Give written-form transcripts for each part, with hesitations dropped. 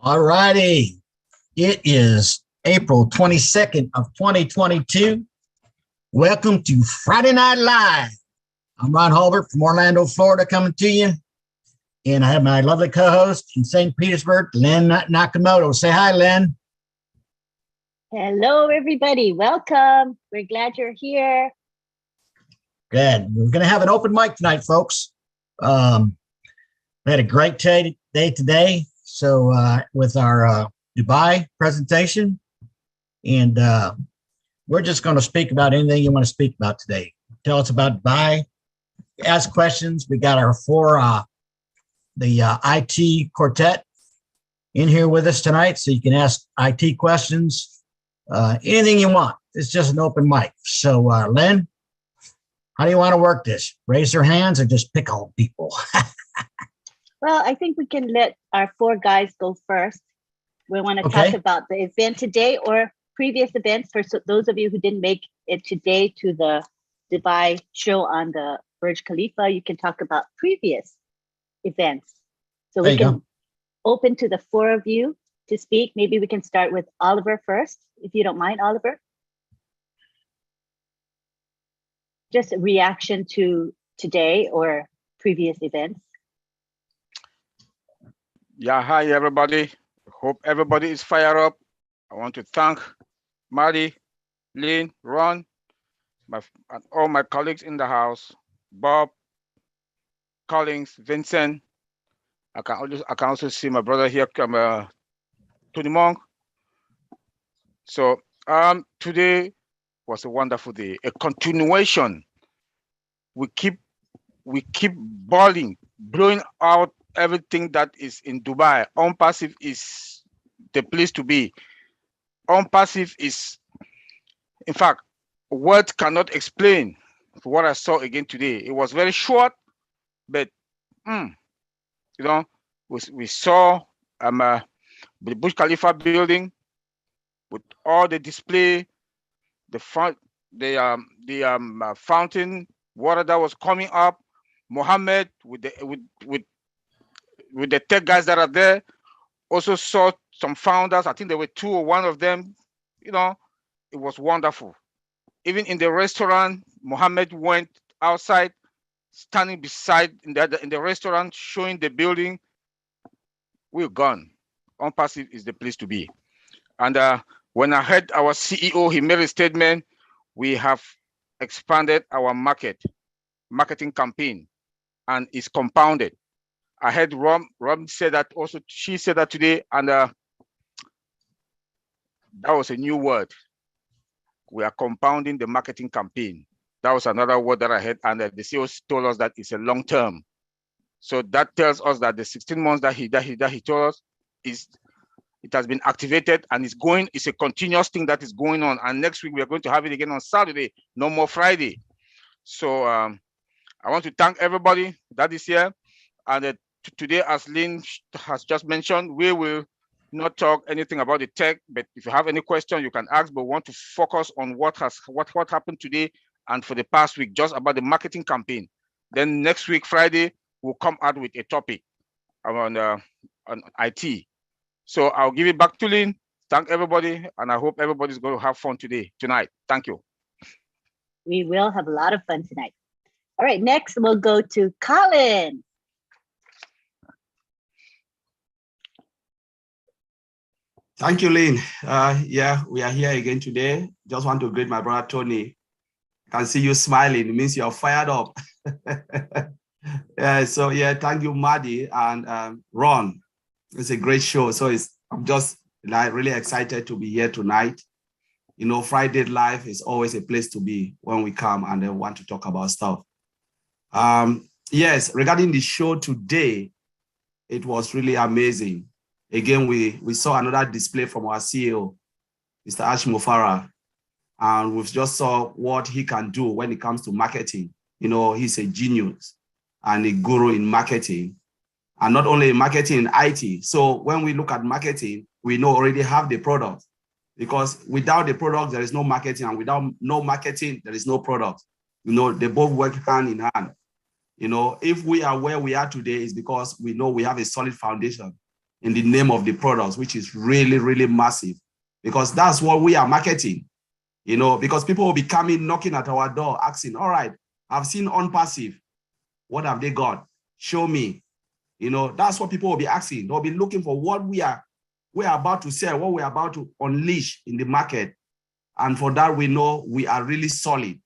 All righty. It is April 22nd of 2022. Welcome to Friday Night Live. I'm Ron Hulbert from Orlando, Florida, coming to you. And I have my lovely co-host in St. Petersburg, Lynn Nakamoto. Say hi, Lynn. Hello, everybody. Welcome. We're glad you're here. Good. We're going to have an open mic tonight, folks. We had a great day today. So with our Dubai presentation, and we're just going to speak about anything you want to speak about today. Tell us about Dubai, ask questions. We got our the IT quartet in here with us tonight, so you can ask IT questions, anything you want. It's just an open mic. So Lynn, how do you want to work this? Raise their hands or just pick on people? Well, I think we can let our four guys go first. We want to talk about the event today or previous events for those of you who didn't make it today to the Dubai show on the Burj Khalifa. You can talk about previous events. So we can open to the four of you to speak. Maybe we can start with Oliver first, if you don't mind, Oliver. Just a reaction to today or previous events. Yeah, hi everybody. Hope everybody is fired up. I want to thank Maddie, Lynn, Ron, and all my colleagues in the house, Bob, Collins, Vincent. I can also see my brother here, Tony Monk. So today was a wonderful day, a continuation. We keep blowing out everything that is in Dubai. ONPASSIVE is the place to be. ONPASSIVE is, in fact, words cannot explain what I saw again today. It was very short, but you know, we saw the Burj Khalifa building with all the display, the fountain water that was coming up, Mohammed with the tech guys that are there. Also saw some founders. I think there were two or one of them. You know, it was wonderful. Even in the restaurant, Mohammed went outside, standing beside in the restaurant, showing the building. We're gone. ONPASSIVE is the place to be. And when I heard our CEO, he made a statement. We have expanded our marketing campaign, and it's compounded. I heard Rob say that also. She said that today, and that was a new word. We are compounding the marketing campaign. That was another word that I heard, and the CEO told us that it's a long term. So that tells us that the 16 months that he told us it has been activated and it's a continuous thing that is going on. And next week we are going to have it again on Saturday, no more Friday. So I want to thank everybody that is here. And today, as Lynn has just mentioned, we will not talk anything about the tech, but if you have any question, you can ask, but we want to focus on what happened today and for the past week, just about the marketing campaign. Then next week, Friday, we'll come out with a topic on IT. So I'll give it back to Lynn. Thank everybody, and I hope everybody's going to have fun tonight. Thank you. We will have a lot of fun tonight. All right, next we'll go to Colin. Thank you, Lynn. Yeah, we are here again today. Just want to greet my brother, Tony. I can see you smiling. It means you're fired up. Yeah, so yeah, thank you, Maddie and Ron. It's a great show. So I'm just really excited to be here tonight. You know, Friday Live is always a place to be when we come and then want to talk about stuff. Yes, regarding the show today, it was really amazing. Again, we saw another display from our CEO, Mr. Ash Mofara, and we just saw what he can do when it comes to marketing. You know, he's a genius and a guru in marketing, and not only in marketing, in IT. So when we look at marketing, we know already have the product, because without the product, there is no marketing, and without no marketing, there is no product. You know, they both work hand in hand. You know, if we are where we are today, is because we know we have a solid foundation. in the name of the products, which is really, really massive, because that's what we are marketing, you know, because people will be coming, knocking at our door, asking, all right, I've seen ONPASSIVE. What have they got? Show me. You know, that's what people will be asking. They'll be looking for what we're about to sell, what we're about to unleash in the market. And for that, we know we are really solid.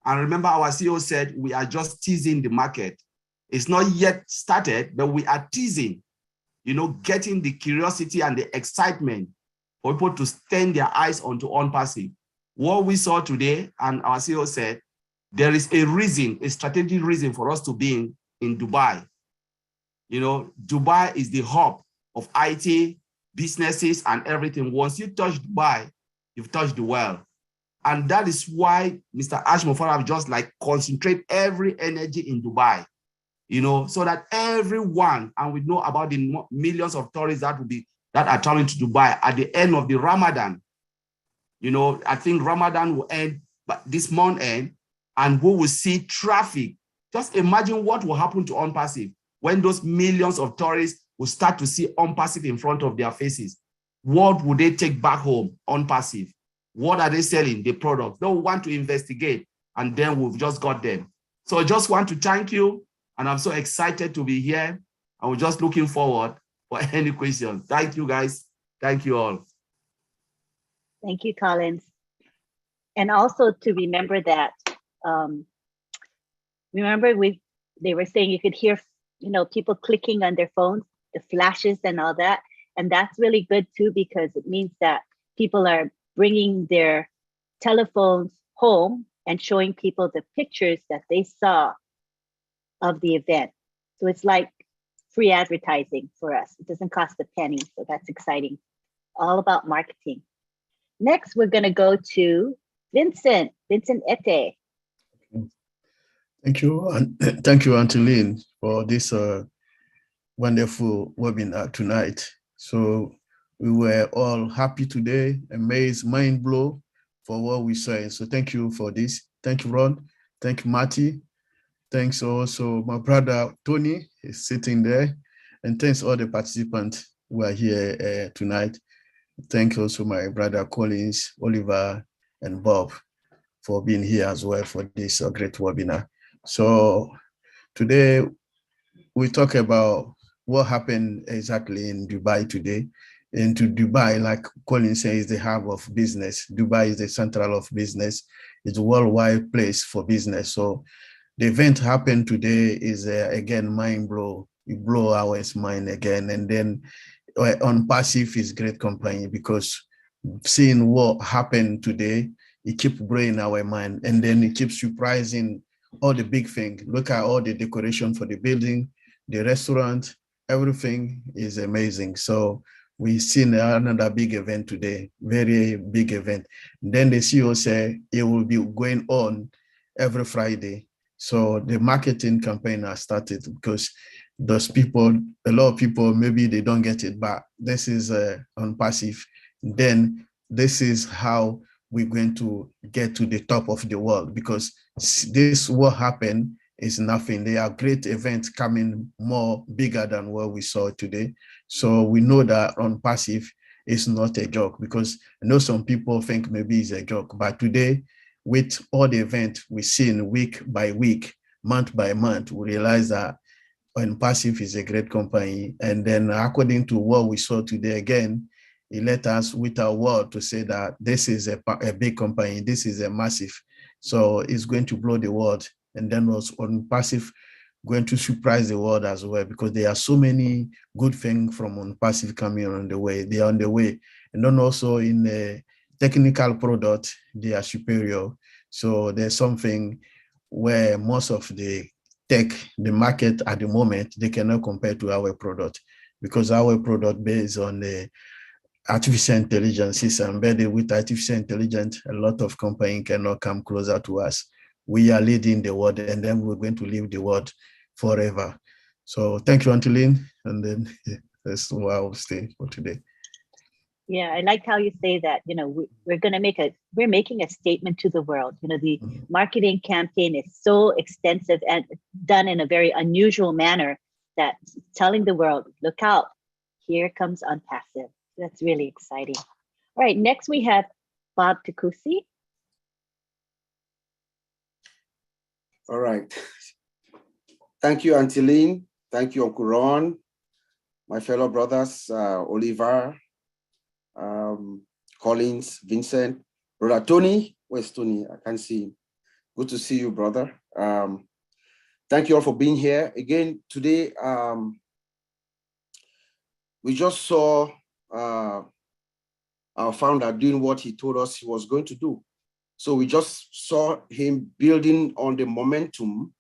And remember, our CEO said we are just teasing the market. It's not yet started, but we are teasing, you know, getting the curiosity and the excitement for people to turn their eyes onto ONPASSIVE. What we saw today, and our CEO said, there is a reason, a strategic reason for us to be in Dubai. You know, Dubai is the hub of IT, businesses, and everything. Once you touch Dubai, you've touched the world. And that is why Mr. Ash Mofara just like concentrate every energy in Dubai, you know, so that everyone, and we know about the millions of tourists that are traveling to Dubai at the end of the Ramadan. You know, I think Ramadan will end but this month end, and we will see traffic. Just imagine what will happen to ONPASSIVE when those millions of tourists will start to see ONPASSIVE in front of their faces. What would they take back home? ONPASSIVE. What are they selling? The products. They want to investigate, and then we've just got them. So I just want to thank you, and I'm so excited to be here. I was just looking forward for any questions. Thank you, guys. Thank you all. Thank you, Collins. And also to remember that, they were saying you could hear, you know, people clicking on their phones, the flashes and all that. And that's really good too, because it means that people are bringing their telephones home and showing people the pictures that they saw of the event. So it's like free advertising for us. It doesn't cost a penny. So that's exciting. All about marketing. Next, we're going to go to Vincent Ete. Thank you. And thank you, Auntie Lynn, for this wonderful webinar tonight. So we were all happy today, amazed, mind blown for what we saw. So thank you for this. Thank you, Ron. Thank you, Marty. Thanks also my brother Tony is sitting there. And thanks all the participants who are here tonight. Thank also my brother Collins, Oliver, and Bob for being here as well for this great webinar. So today we talk about what happened exactly in Dubai today. Into Dubai, like Colin says, the hub of business. Dubai is the central of business. It's a worldwide place for business. So the event happened today is again mind blow. It blow our mind again. And then ONPASSIVE is great company because seeing what happened today, it keeps blowing our mind. And then it keeps surprising all the big things. Look at all the decoration for the building, the restaurant, everything is amazing. So we've seen another big event today, very big event. Then the CEO said it will be going on every Friday. So the marketing campaign has started because those people, a lot of people, maybe they don't get it, but this is ONPASSIVE. Then this is how we're going to get to the top of the world, because this what happened is nothing. There are great events coming more bigger than what we saw today. So we know that ONPASSIVE is not a joke, because I know some people think maybe it's a joke, but today with all the events we've seen week by week, month by month, we realize that ONPASSIVE is a great company. And then according to what we saw today again, it let us with our word to say that this is a big company, this is a massive. So it's going to blow the world. And then was ONPASSIVE going to surprise the world as well, because there are so many good things from ONPASSIVE coming on the way. They are on the way. And then also in the technical product, they are superior. So there's something where most of the tech, the market at the moment, they cannot compare to our product, because our product based on the artificial intelligence is embedded with artificial intelligence. A lot of companies cannot come closer to us. We are leading the world, and then we're going to leave the world forever. So thank you, Auntie Lynn. And then that's where I'll stay for today. Yeah, I like how you say that, you know, we're making a statement to the world. You know, the marketing campaign is so extensive and done in a very unusual manner that telling the world, look out, here comes ONPASSIVE. That's really exciting. All right, next we have Bob Takusi. All right. Thank you, Auntie Lynn. Thank you, Uncle Ron, my fellow brothers, Oliver, Collins, Vincent, Brother Tony. Where's Tony? I can't see him. Good to see you, brother. Thank you all for being here. Again, today, we just saw our founder doing what he told us he was going to do. So we just saw him building on the momentum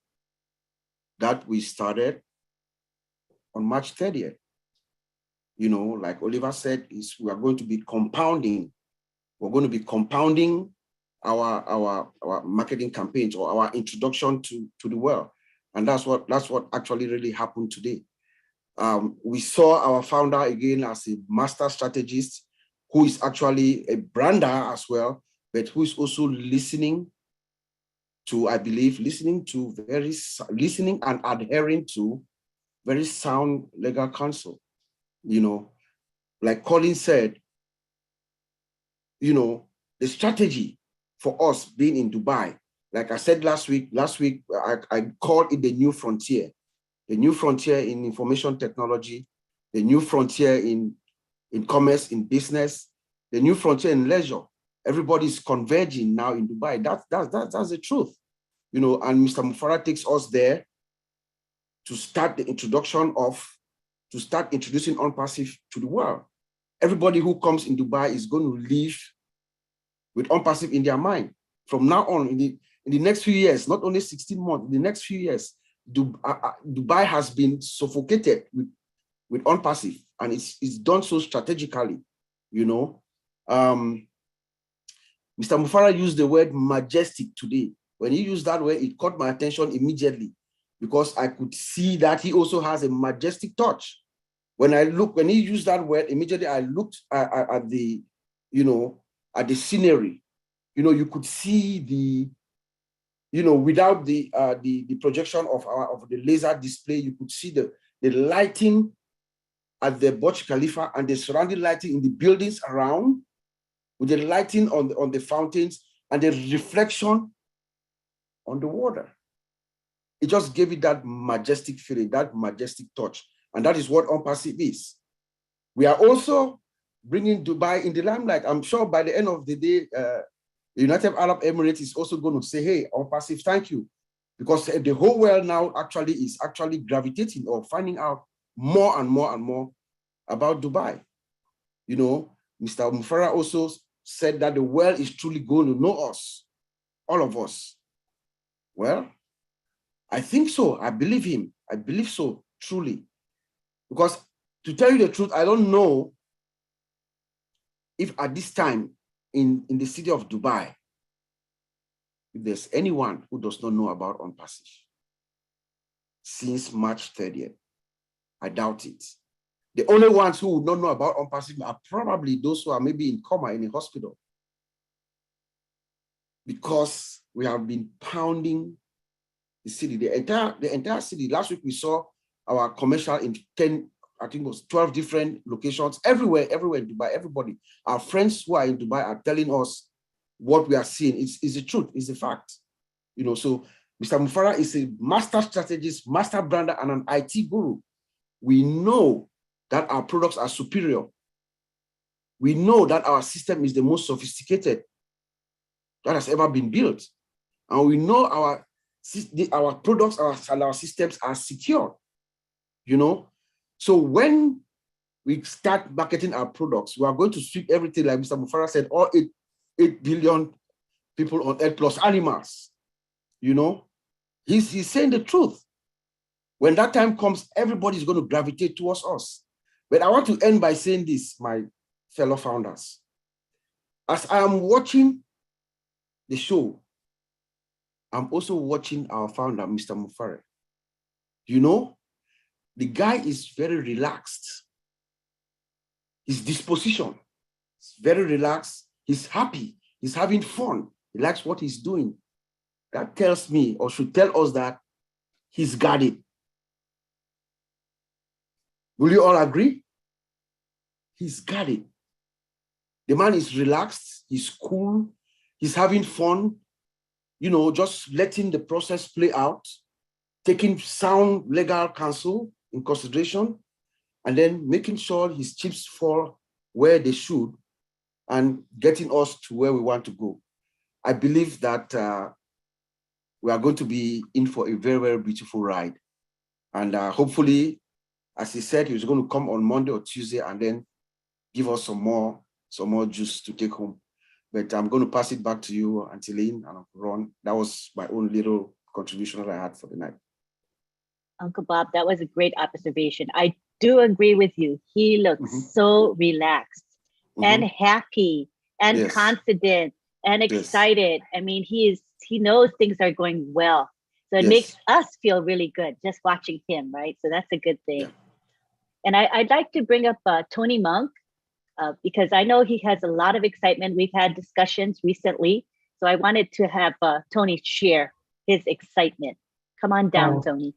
that we started on March 30th. You know, like Oliver said, we are going to be compounding. We're going to be compounding our marketing campaigns or our introduction to the world. And that's what actually really happened today. We saw our founder again as a master strategist who is actually a brander as well, but who is also listening to, I believe, listening and adhering to very sound legal counsel. You know, like Colin said, you know, the strategy for us being in Dubai, like I said last week, I called it the new frontier in information technology, the new frontier in commerce, in business, the new frontier in leisure. Everybody's converging now in Dubai. That's the truth, you know. And Mr. Mufara takes us there to start introducing ONPASSIVE to the world. Everybody who comes in Dubai is going to live with ONPASSIVE in their mind. From now on, in the next few years, not only 16 months, in the next few years, Dubai has been suffocated with ONPASSIVE, and it's done so strategically, you know. Mr. Mufara used the word majestic today. When he used that word, it caught my attention immediately because I could see that he also has a majestic touch. When he used that word, immediately I looked at the, you know, at the scenery. You know, you could see the, you know, without the projection of the laser display, you could see the lighting at the Burj Khalifa and the surrounding lighting in the buildings around, with the lighting on the fountains and the reflection on the water. It just gave it that majestic feeling, that majestic touch. And that is what ONPASSIVE is. We are also bringing Dubai in the limelight. I'm sure by the end of the day, the United Arab Emirates is also going to say, hey, ONPASSIVE, thank you. Because the whole world now is actually gravitating or finding out more and more and more about Dubai. You know, Mr. Mufara also said that the world is truly going to know us, all of us. Well, I think so. I believe him. I believe so, truly. Because to tell you the truth, I don't know if at this time in the city of Dubai, if there's anyone who does not know about ONPASSIVE since March 30th. I doubt it. The only ones who would not know about ONPASSIVE are probably those who are maybe in coma in a hospital. Because we have been pounding the city, the entire city. Last week we saw our commercial in 10, I think it was 12 different locations, everywhere in Dubai. Everybody, our friends who are in Dubai are telling us what we are seeing. It's the truth, it's the fact. You know, so Mr. Mufara is a master strategist, master brander, and an IT guru. We know that our products are superior. We know that our system is the most sophisticated that has ever been built. And we know our products, our systems are secure, you know. So when we start marketing our products, we are going to sweep everything, like Mr. Mufara said, all 8 billion people on Earth plus animals, you know. He's saying the truth. When that time comes, everybody's going to gravitate towards us. But I want to end by saying this, my fellow founders. As I am watching the show, I'm also watching our founder, Mr. Mufara. You know, the guy is very relaxed. His disposition is very relaxed. He's happy. He's having fun. He likes what he's doing. That tells me, or should tell us, that he's guarded. Will you all agree? he's got it. The man is relaxed, he's cool, he's having fun, you know, just letting the process play out, taking sound legal counsel in consideration, and then making sure his chips fall where they should and getting us to where we want to go. I believe that we are going to be in for a very, very beautiful ride. And hopefully, as he said, he was going to come on Monday or Tuesday and then give us some more juice to take home. But I'm going to pass it back to you, Auntie Lynn and Uncle Ron. That was my own little contribution that I had for the night. Uncle Bob, that was a great observation. I do agree with you. He looks so relaxed and happy and confident and excited. I mean, he knows things are going well. So it makes us feel really good just watching him, right? So that's a good thing. Yeah. And I'd like to bring up Tony Monk, because I know he has a lot of excitement. We've had discussions recently. So I wanted to have Tony share his excitement. Come on down, Tony.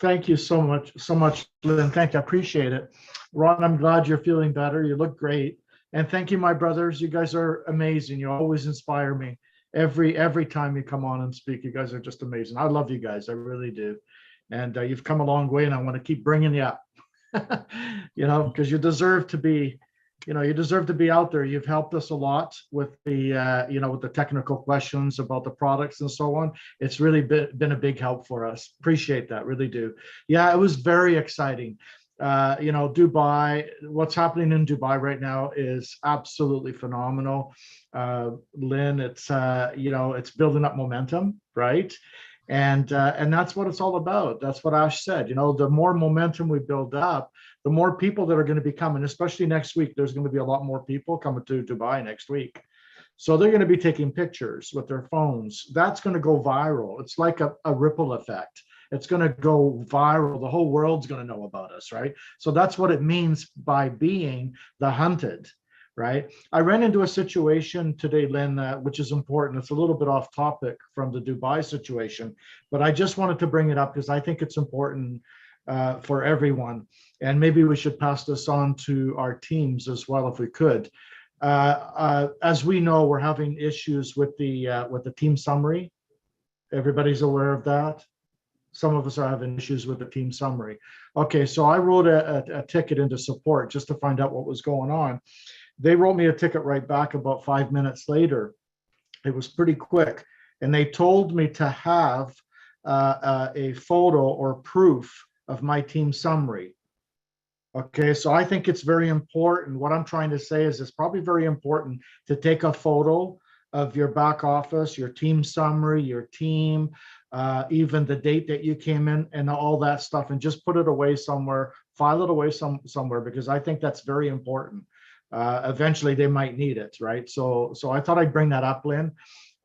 Thank you so much, Lynn. Thank you. I appreciate it. Ron, I'm glad you're feeling better. You look great. And thank you, my brothers. You guys are amazing. You always inspire me. Every time you come on and speak, you guys are just amazing. I love you guys. I really do. And you've come a long way, and I want to keep bringing you up, you know, because you deserve to be, you know, you deserve to be out there. You've helped us a lot with the, you know, with the technical questions about the products and so on. It's really been a big help for us. Appreciate that, really do. Yeah, it was very exciting. You know, Dubai, what's happening in Dubai right now is absolutely phenomenal. Lynn, it's, you know, it's building up momentum, right? And that's what it's all about. That's what Ash said. You know, the more momentum we build up, the more people that are going to be coming, especially next week. There's going to be a lot more people coming to Dubai next week. So they're going to be taking pictures with their phones. That's going to go viral. It's like a ripple effect. It's going to go viral. The whole world's going to know about us, right? So that's what it means by being the hunted, right? I ran into a situation today, Lynn, which is important. It's a little bit off topic from the Dubai situation, but I just wanted to bring it up because I think it's important for everyone. And maybe we should pass this on to our teams as well, if we could. As we know, we're having issues with the team summary. Everybody's aware of that. Some of us are having issues with the team summary. Okay, so I wrote a ticket into support just to find out what was going on. They wrote me a ticket right back about 5 minutes later. It was pretty quick. And they told me to have a photo or proof of my team summary. Okay, so I think it's very important. What I'm trying to say is it's probably very important to take a photo of your back office, your team summary, your team, even the date that you came in and all that stuff, and just put it away somewhere, file it away somewhere, because I think that's very important. Eventually they might need it, right? So I thought I'd bring that up, Lynn,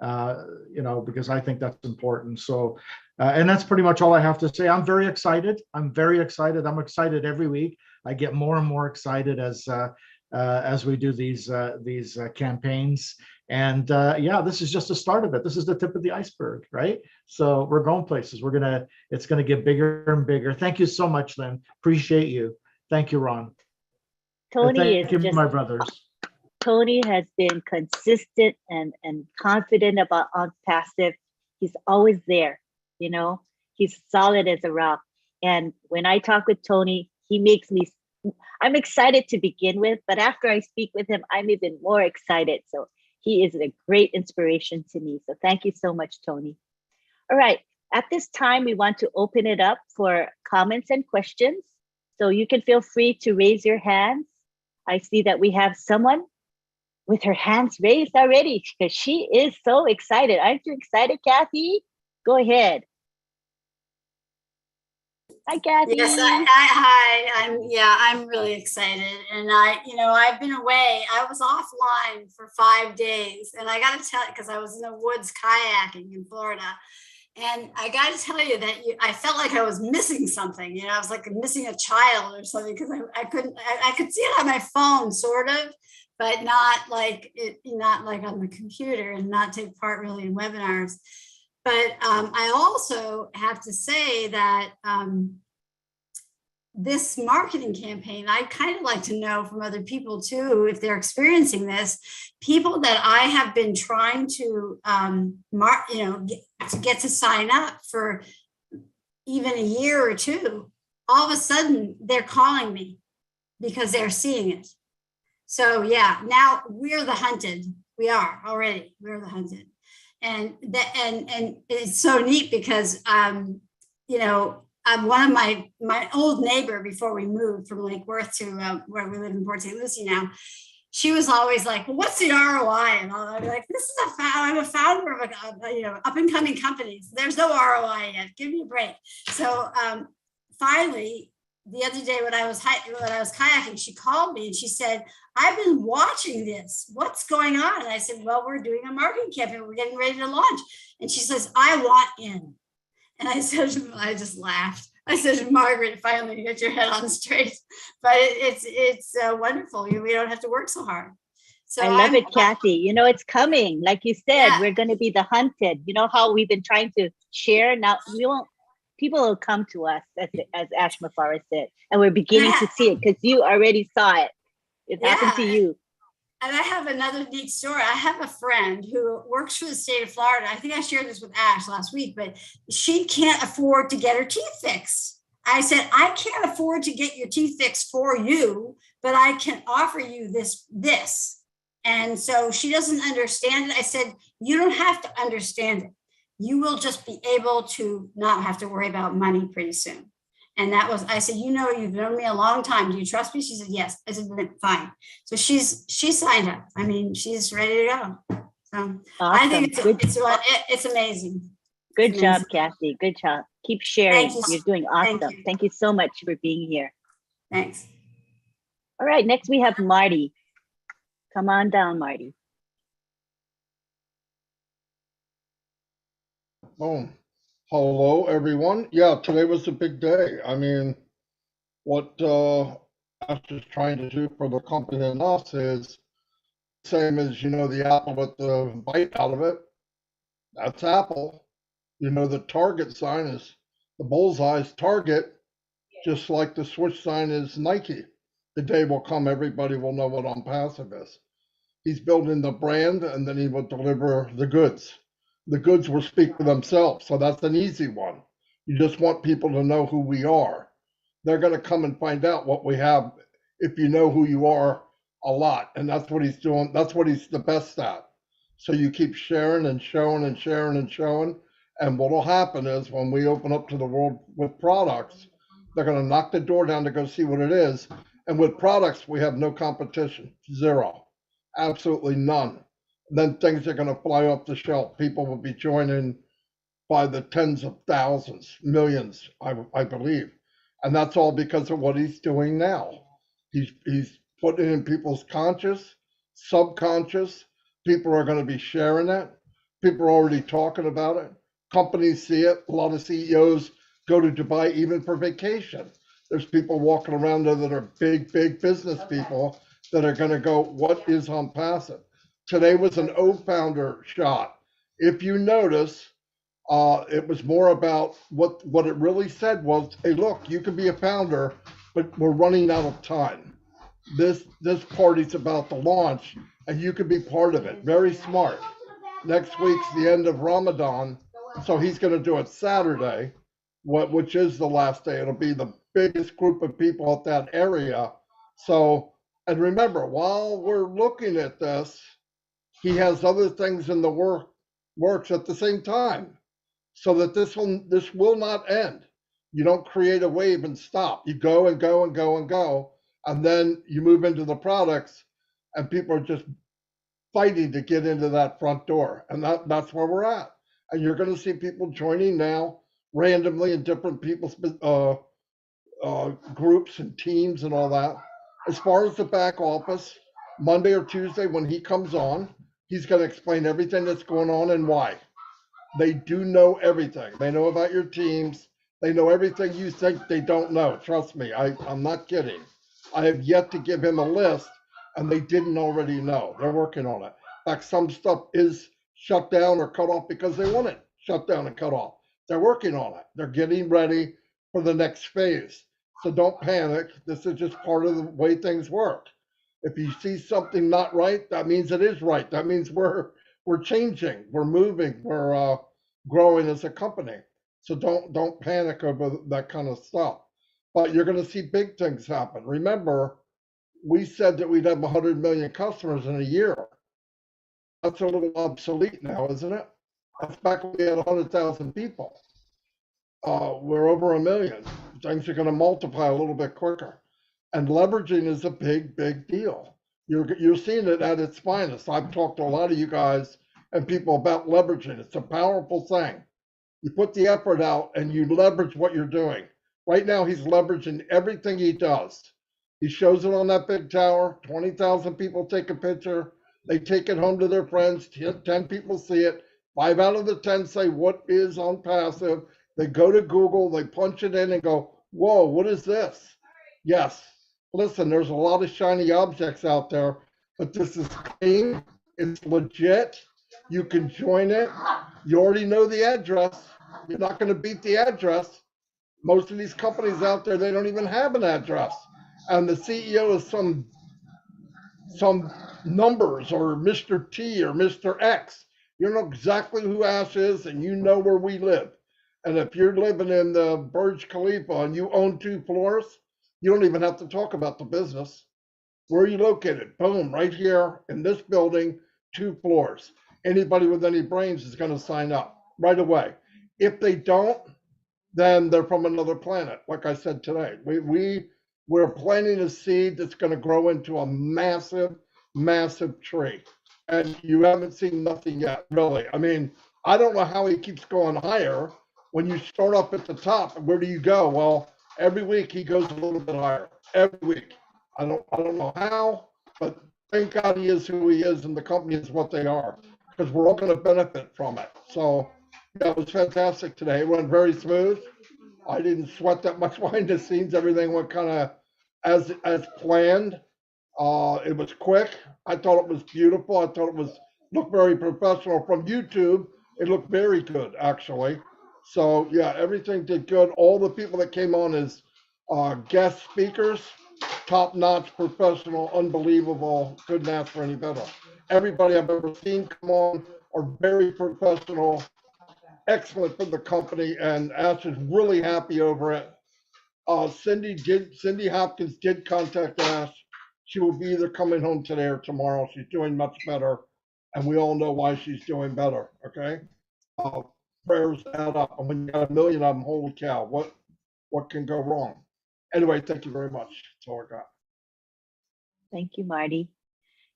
you know, because I think that's important. So, and that's pretty much all I have to say. I'm very excited. I'm very excited. I'm excited every week. I get more and more excited as we do these campaigns. And yeah, this is just the start of it. This is the tip of the iceberg, right? So we're going places. It's gonna get bigger and bigger. Thank you so much, Lynn. Appreciate you. Thank you, Ron. Tony is just my brothers. Tony has been consistent and confident about ONPASSIVE. He's always there, you know. He's solid as a rock. And when I talk with Tony, he makes me, I'm excited to begin with, but after I speak with him, I'm even more excited. So he is a great inspiration to me. So thank you so much, Tony. All right, at this time, we want to open it up for comments and questions. So you can feel free to raise your hands. I see that we have someone with her hands raised already because she is so excited. Aren't you excited, Kathy? Go ahead. Hi, Kathy. Yes, hi. I'm really excited. And I've been away. I was offline for 5 days. And I got to tell you, because I was in the woods kayaking in Florida. And I got to tell you that I felt like I was missing something. You know, I was like missing a child or something because I could see it on my phone, sort of, but not like on the computer and not take part really in webinars. But I also have to say that this marketing campaign, I kind of like to know from other people too, if they're experiencing this, people that I have been trying to, get to sign up for even a year or two, all of a sudden they're calling me because they're seeing it. So yeah, now we're the hunted. We are already, we're the hunted. And it's so neat because, one of my old neighbor before we moved from Lake Worth to where we live in Port St. Lucie now, she was always like, well, what's the ROI? And I'd be like, I'm a founder of up and coming companies. There's no ROI yet. Give me a break. So finally, the other day when I was kayaking, she called me and she said, I've been watching this. What's going on? And I said, well, we're doing a marketing campaign. We're getting ready to launch. And she says, I want in. And I said, I just laughed. I said, Margaret, finally you get your head on straight. But it's wonderful. We don't have to work so hard. So I love it, Kathy. It's coming. Like you said, we're going to be the hunted. You know how we've been trying to share. Now people will come to us, as Ash Mufara said, and we're beginning to see it because you already saw it. It happened to you. And I have another neat story. I have a friend who works for the state of Florida. I think I shared this with Ash last week, but she can't afford to get her teeth fixed. I said, I can't afford to get your teeth fixed for you, but I can offer you this. And so she doesn't understand it. I said, you don't have to understand it. You will just be able to not have to worry about money pretty soon. And I said, you've known me a long time. Do you trust me? She said, yes. I said, fine. So she's signed up. I mean, she's ready to go. So awesome. I think it's amazing. Good job, Kathy. Good job. Keep sharing. You're doing awesome. Thank you so much for being here. Thanks. All right. Next, we have Marty. Come on down, Marty. Oh, hello, everyone. Yeah, today was a big day. I mean, what Ash is trying to do for the company and us is same as, the apple with the bite out of it. That's Apple. The target sign is the bullseye's Target, just like the switch sign is Nike. The day will come, everybody will know what ONPASSIVE is. He's building the brand, and then he will deliver the goods. The goods will speak for themselves, so that's an easy one. You just want people to know who we are. They're going to come and find out what we have if you know who you are a lot, and that's what he's doing. That's what he's the best at. So you keep sharing and showing and sharing and showing, and what will happen is when we open up to the world with products, they're going to knock the door down to go see what it is, and with products, we have no competition, zero, absolutely none. Then things are going to fly off the shelf. People will be joining by the tens of thousands, millions, I believe. And that's all because of what he's doing now. He's putting it in people's conscious, subconscious. People are going to be sharing it. People are already talking about it. Companies see it. A lot of CEOs go to Dubai even for vacation. There's people walking around there that are big business people that are going to go, what is ONPASSIVE? Today was an O-founder shot. If you notice, it was more about what it really said was, hey, look, you can be a founder, but we're running out of time. This party's about to launch, and you can be part of it. Very smart. Next week's the end of Ramadan, so he's going to do it Saturday, which is the last day. It'll be the biggest group of people at that area. So, and remember, while we're looking at this, he has other things in the works at the same time, so that this will not end. You don't create a wave and stop. You go and go and go and go, and then you move into the products, and people are just fighting to get into that front door, and that's where we're at. And you're going to see people joining now randomly in different people's groups and teams and all that. As far as the back office, Monday or Tuesday when he comes on, he's going to explain everything that's going on and why. They do know everything. They know about your teams. They know everything you think they don't know. Trust me, I'm not kidding. I have yet to give him a list, and they didn't already know. They're working on it. In fact, some stuff is shut down or cut off because they want it shut down and cut off. They're working on it. They're getting ready for the next phase. So don't panic. This is just part of the way things work. If you see something not right, that means it is right. That means we're changing, we're moving, we're growing as a company. So don't panic over that kind of stuff. But you're going to see big things happen. Remember, we said that we'd have 100 million customers in a year. That's a little obsolete now, isn't it? That's back when we had 100,000 people. We're over 1 million. Things are going to multiply a little bit quicker. And leveraging is a big, big deal. You're seeing it at its finest. I've talked to a lot of you guys and people about leveraging. It's a powerful thing. You put the effort out and you leverage what you're doing. Right now, he's leveraging everything he does. He shows it on that big tower. 20,000 people take a picture. They take it home to their friends. 10 people see it. 5 out of the 10 say, what is ONPASSIVE? They go to Google, they punch it in and go, whoa, what is this? Yes. Listen, there's a lot of shiny objects out there, but this is clean. It's legit. You can join it. You already know the address. You're not going to beat the address. Most of these companies out there, they don't even have an address. And the CEO is some numbers or Mr. T or Mr. X. You know exactly who Ash is and you know where we live. And if you're living in the Burj Khalifa and you own 2 floors, you don't even have to talk about the business. Where are you located? Boom, right here in this building, 2 floors. Anybody with any brains is going to sign up right away. If they don't, then they're from another planet. Like I said today, we're planting a seed that's going to grow into a massive, massive tree. And you haven't seen nothing yet, really. I mean, I don't know how he keeps going higher. When you start up at the top, where do you go? Well, every week he goes a little bit higher. Every week. I don't know how, but thank God he is who he is and the company is what they are, because we're all going to benefit from it. So yeah, it was fantastic today. It went very smooth. I didn't sweat that much behind the scenes. Everything went kind of as planned. It was quick. I thought it was beautiful. I thought it looked very professional. From YouTube, it looked very good, actually. So yeah, everything did good. All the people that came on as guest speakers, top-notch, professional, unbelievable. Couldn't ask for any better. Everybody I've ever seen come on are very professional, excellent for the company, and Ash is really happy over it. Cindy Hopkins did contact Ash. She will be either coming home today or tomorrow. She's doing much better, and we all know why she's doing better. Okay, prayers add up, and when you got 1 million of them, holy cow, what can go wrong? Anyway, thank you very much. That's all I got. Thank you, Marty.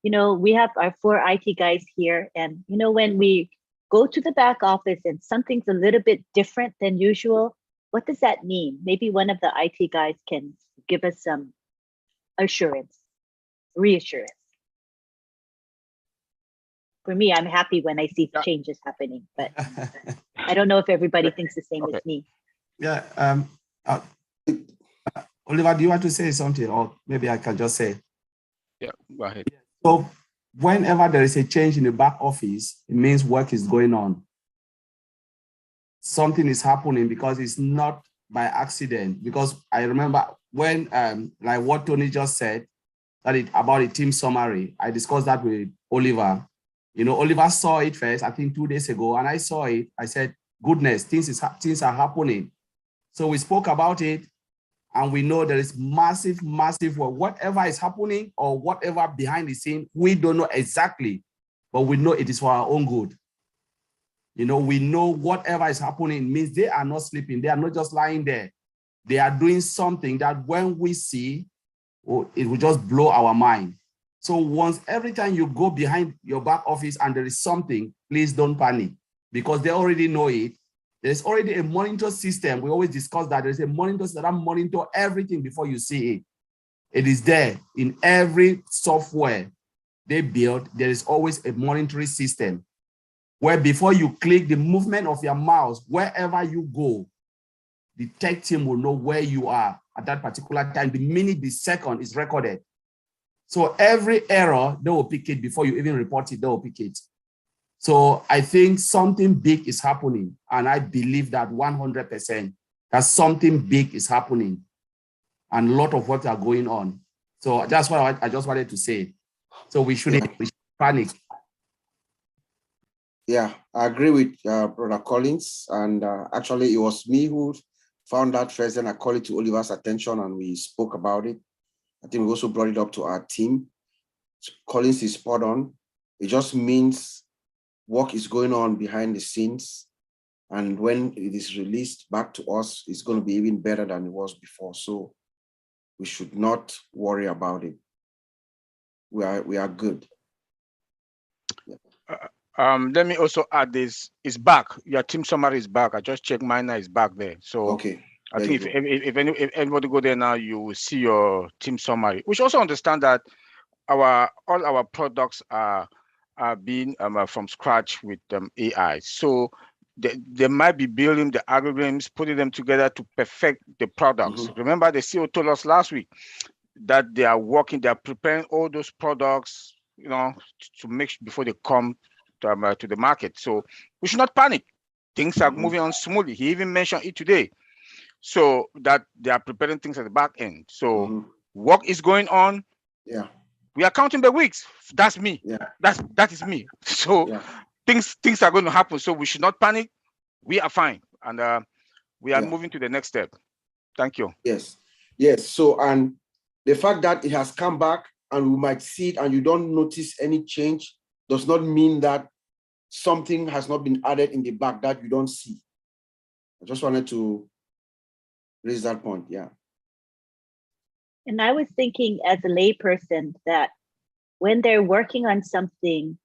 You know, we have our 4 IT guys here, and you know, when we go to the back office and something's a little bit different than usual, what does that mean? Maybe one of the IT guys can give us some reassurance. For me, I'm happy when I see changes happening, but I don't know if everybody thinks the same as me. Yeah. Oliver, do you want to say something, or maybe I can just say? Yeah, go ahead. So whenever there is a change in the back office, it means work is going on. Something is happening because it's not by accident. Because I remember when, like what Tony just said, about the team summary, I discussed that with Oliver. You know, Oliver saw it first, I think 2 days ago, and I saw it. I said, goodness, things are happening. So we spoke about it, and we know there is massive, massive work. Whatever is happening or whatever behind the scene, we don't know exactly, but we know it is for our own good. You know, we know whatever is happening means they are not sleeping. They are not just lying there. They are doing something that when we see, it will just blow our mind. So every time you go behind your back office and there is something, please don't panic, because they already know it. There's already a monitor system. We always discuss that. There's a monitor that monitor everything before you see it. It is there in every software they build. There is always a monitoring system where before you click the movement of your mouse, wherever you go, the tech team will know where you are at that particular time. The minute, the second is recorded. So every error, they will pick it before you even report it, they will pick it. So I think something big is happening. And I believe that 100% that something big is happening. and a lot of what are going on. So that's what I just wanted to say. So we shouldn't panic. Yeah, I agree with Brother Collins. And actually, it was me who found that first, and I called it to Oliver's attention, and we spoke about it. I think we also brought it up to our team. Collins is spot on. It just means work is going on behind the scenes. And when it is released back to us, it's going to be even better than it was before. So we should not worry about it. We are good. Yeah. Let me also add this. It's back. Your team summary is back. I just checked mine now. It's back there. So Okay. I think if anybody go there now, you will see your team summary. We should also understand that all our products are being from scratch with AI. So they might be building the algorithms, putting them together to perfect the products. Remember, the CEO told us last week that they are preparing all those products, to make sure before they come to the market. So we should not panic. Things are moving on smoothly. He even mentioned it today. So that they are preparing things at the back end. So work is going on. Yeah. We are counting the weeks. That's me. Yeah. That is me. So things are going to happen. So we should not panic. We are fine. And we are moving to the next step. Thank you. Yes. Yes. So, and the fact that it has come back and we might see it and you don't notice any change does not mean that something has not been added in the back that you don't see. I just wanted to raise that point. Yeah. And I was thinking as a layperson that when they're working on something,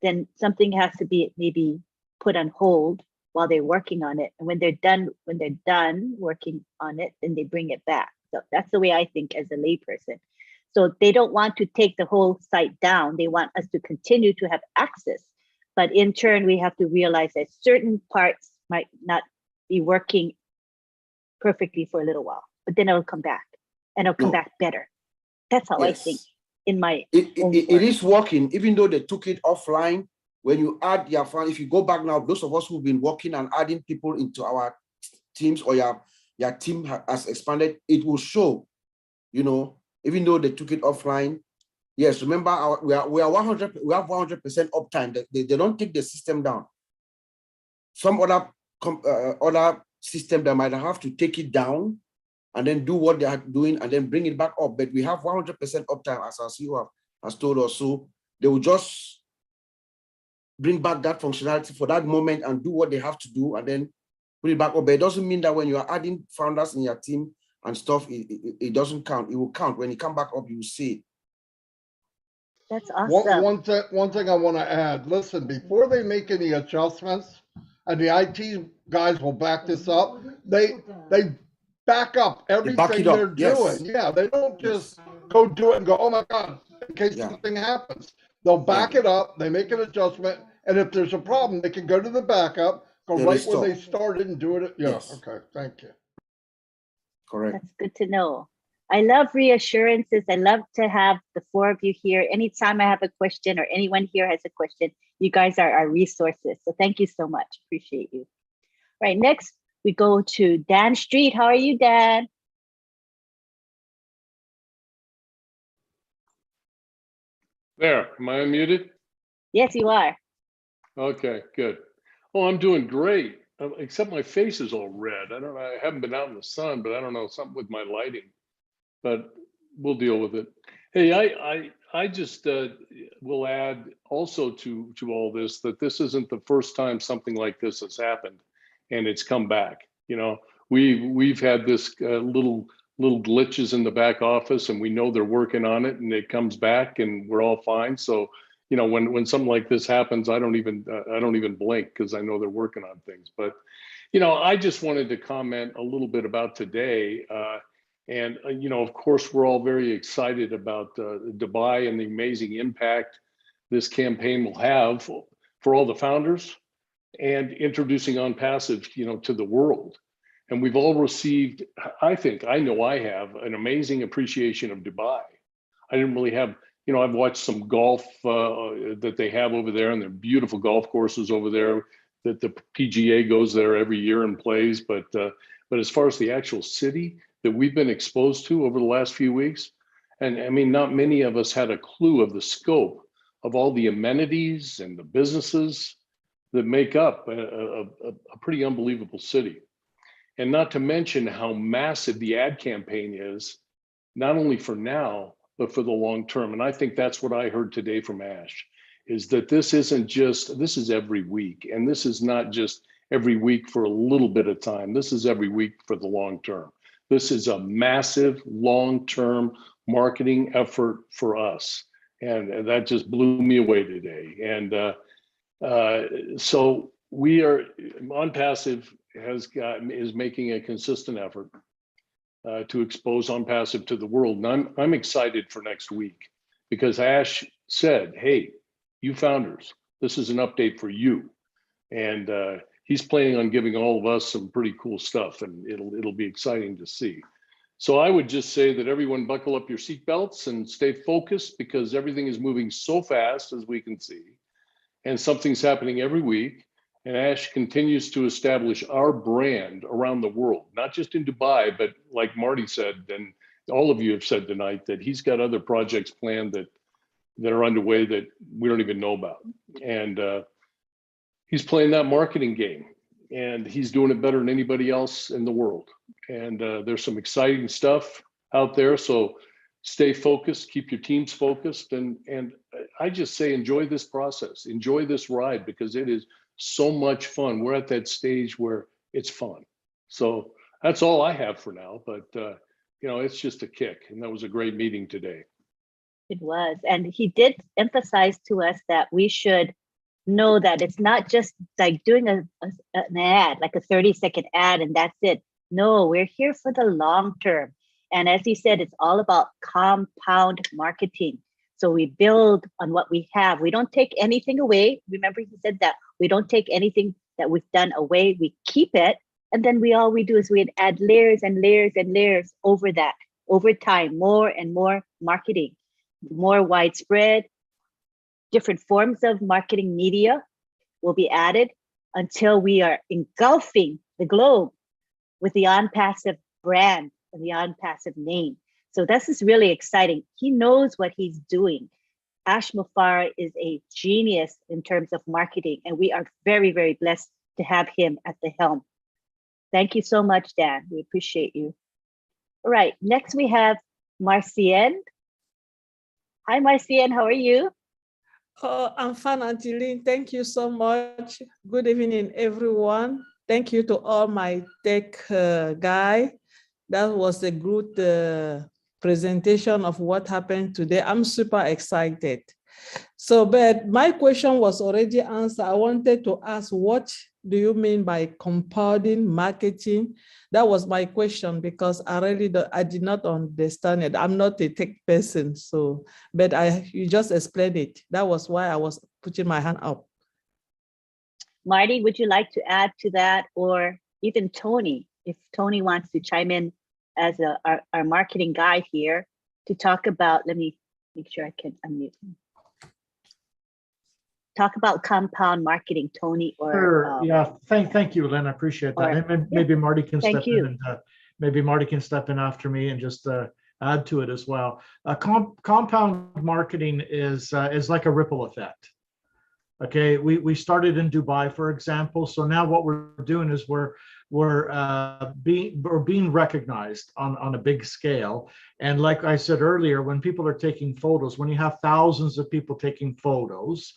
then something has to be maybe put on hold while they're working on it. And when they're done working on it, then they bring it back. So that's the way I think as a layperson. So they don't want to take the whole site down. They want us to continue to have access. But in turn, we have to realize that certain parts might not be working perfectly for a little while, but then it'll come back and it'll come back better. That's how I think in my it is working, even though they took it offline. When you add your file, if you go back now, those of us who've been working and adding people into our teams or your team has expanded, it will show, even though they took it offline. Yes, remember we have 100% uptime. They don't take the system down. Some other system that might have to take it down and then do what they are doing and then bring it back up. But we have 100% uptime, as our CEO has told us. So they will just bring back that functionality for that moment and do what they have to do and then put it back up. But it doesn't mean that when you are adding founders in your team and stuff, it doesn't count. It will count. When it come back up, you will see it. That's awesome. One thing I want to add, listen, before they make any adjustments, and the IT guys will back this up, they back up everything they're doing. Yeah, they don't just go do it and go, oh my God, in case something happens. They'll back it up, they make an adjustment, and if there's a problem, they can go to the backup, go right where they started and do it. Okay, thank you. Correct. That's good to know. I love reassurances. I love to have the four of you here. Anytime I have a question or anyone here has a question, you guys are our resources. So thank you so much. Appreciate you. Right, next we go to Dan Street. How are you, Dan? There, am I unmuted? Yes, you are. Okay, good. Oh, I'm doing great, except my face is all red. I haven't been out in the sun, but I don't know, something with my lighting, but we'll deal with it. Hey, I just will add also to all this that this isn't the first time something like this has happened and it's come back. We've had this little glitches in the back office, and we know they're working on it, and it comes back, and we're all fine. So, when something like this happens, I don't even blink because I know they're working on things. But, I just wanted to comment a little bit about today. And, of course, we're all very excited about Dubai and the amazing impact this campaign will have for all the founders and introducing ONPASSIVE, to the world. And we've all received, I know I have, an amazing appreciation of Dubai. I didn't really have, I've watched some golf that they have over there, and they're beautiful golf courses over there that the PGA goes there every year and plays. But as far as the actual city, that we've been exposed to over the last few weeks. And I mean, not many of us had a clue of the scope of all the amenities and the businesses that make up a pretty unbelievable city. And not to mention how massive the ad campaign is, not only for now, but for the long term. And I think that's what I heard today from Ash, is that this isn't just, this is every week. And this is not just every week for a little bit of time. This is every week for the long term. This is a massive long-term marketing effort for us. And that just blew me away today. And so we are, ONPASSIVE is making a consistent effort to expose ONPASSIVE to the world. And I'm excited for next week, because Ash said, hey, you founders, this is an update for you. And he's planning on giving all of us some pretty cool stuff, and it'll be exciting to see. So I would just say that everyone buckle up your seatbelts and stay focused, because everything is moving so fast, as we can see, and something's happening every week. And Ash continues to establish our brand around the world, not just in Dubai, but like Marty said, and all of you have said tonight, that he's got other projects planned that are underway that we don't even know about. And he's playing that marketing game, and he's doing it better than anybody else in the world. And there's some exciting stuff out there. So stay focused, keep your teams focused. And I just say, enjoy this process, enjoy this ride, because it is so much fun. We're at that stage where it's fun. So that's all I have for now, but you know, it's just a kick. And that was a great meeting today. It was. And he did emphasize to us that we should know that it's not just like doing an ad, like a 30-second ad, and that's it. No, we're here for the long term. And as he said, it's all about compound marketing. So we build on what we have. We don't take anything away. Remember, he said that we don't take anything that we've done away. We keep it. And then all we do is we add layers and layers and layers over that, over time, more and more marketing, more widespread, different forms of marketing media will be added until we are engulfing the globe with the ONPASSIVE brand and the ONPASSIVE name. So this is really exciting. He knows what he's doing. Ash Mufareh is a genius in terms of marketing, and we are very, very blessed to have him at the helm. Thank you so much, Dan. We appreciate you. All right, next we have Marcienne. Hi, Marcienne, how are you? Oh, I'm fine, Auntie Lynn. Thank you so much. Good evening, everyone. Thank you to all my tech guy. That was a good presentation of what happened today. I'm super excited. So, but my question was already answered. I wanted to ask, what do you mean by compounding marketing? That was my question, because I did not understand it. I'm not a tech person, so, but you just explained it. That was why I was putting my hand up. Marty, would you like to add to that? Or even Tony, if Tony wants to chime in as our marketing guy here to talk about, let me make sure I can unmute him. Talk about compound marketing, Tony. Or sure. Yeah, thank you, Lynn. I appreciate that. And maybe Marty can step in, and maybe Marty can step in after me and just add to it as well. Compound marketing is like a ripple effect. Okay, we started in Dubai, for example. So now what we're doing is we're being recognized on a big scale. And like I said earlier, when people are taking photos, when you have thousands of people taking photos,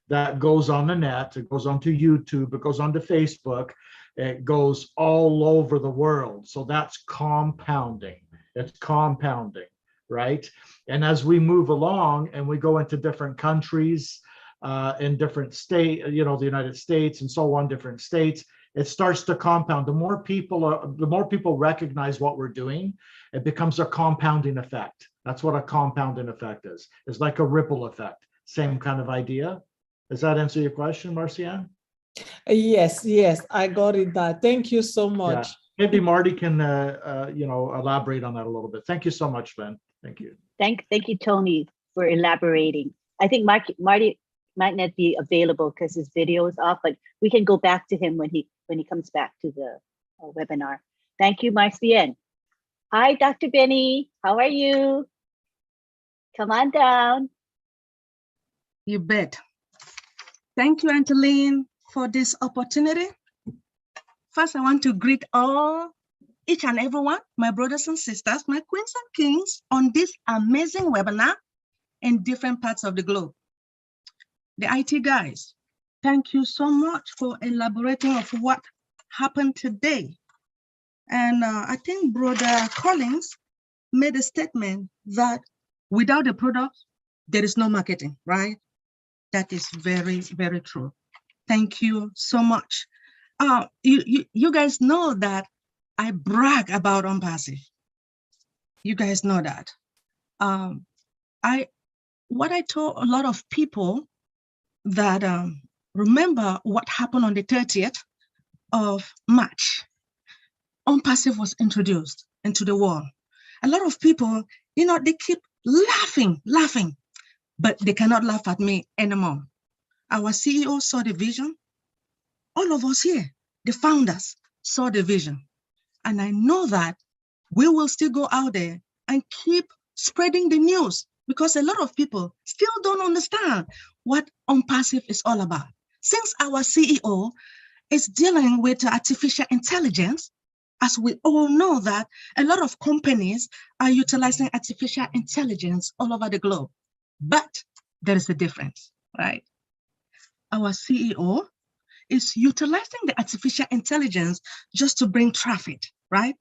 that goes on the net, it goes onto YouTube, it goes onto Facebook, it goes all over the world. So that's compounding. It's compounding, right? And as we move along and we go into different countries, in different states, the United States and so on, different states, it starts to compound. The more people recognize what we're doing, it becomes a compounding effect. That's what a compounding effect is. It's like a ripple effect. Same kind of idea. Does that answer your question, Marcienne? Yes, I got it. Thank you so much. Yeah. Maybe Marty can elaborate on that a little bit. Thank you so much, Lynn. Thank you. Thank you, Tony, for elaborating. I think Marty might not be available because his video is off, but we can go back to him when he comes back to the webinar. Thank you, Marcienne. Hi, Dr. Benny. How are you? Come on down. You bet. Thank you, Auntie Lynn, for this opportunity. First, I want to greet each and everyone, my brothers and sisters, my queens and kings, on this amazing webinar in different parts of the globe. The IT guys, thank you so much for elaborating of what happened today. And I think Brother Collins made a statement that without the product, there is no marketing, right? That is very, very true. Thank you so much. You guys know that I brag about ONPASSIVE. You guys know that. What I told a lot of people that remember what happened on the 30th of March. ONPASSIVE was introduced into the world. A lot of people, they keep laughing, but they cannot laugh at me anymore. Our CEO saw the vision. All of us here, the founders, saw the vision. And I know that we will still go out there and keep spreading the news, because a lot of people still don't understand what ONPASSIVE is all about. Since our CEO is dealing with artificial intelligence, as we all know that a lot of companies are utilizing artificial intelligence all over the globe. But there is a difference, right? Our CEO is utilizing the artificial intelligence just to bring traffic, right?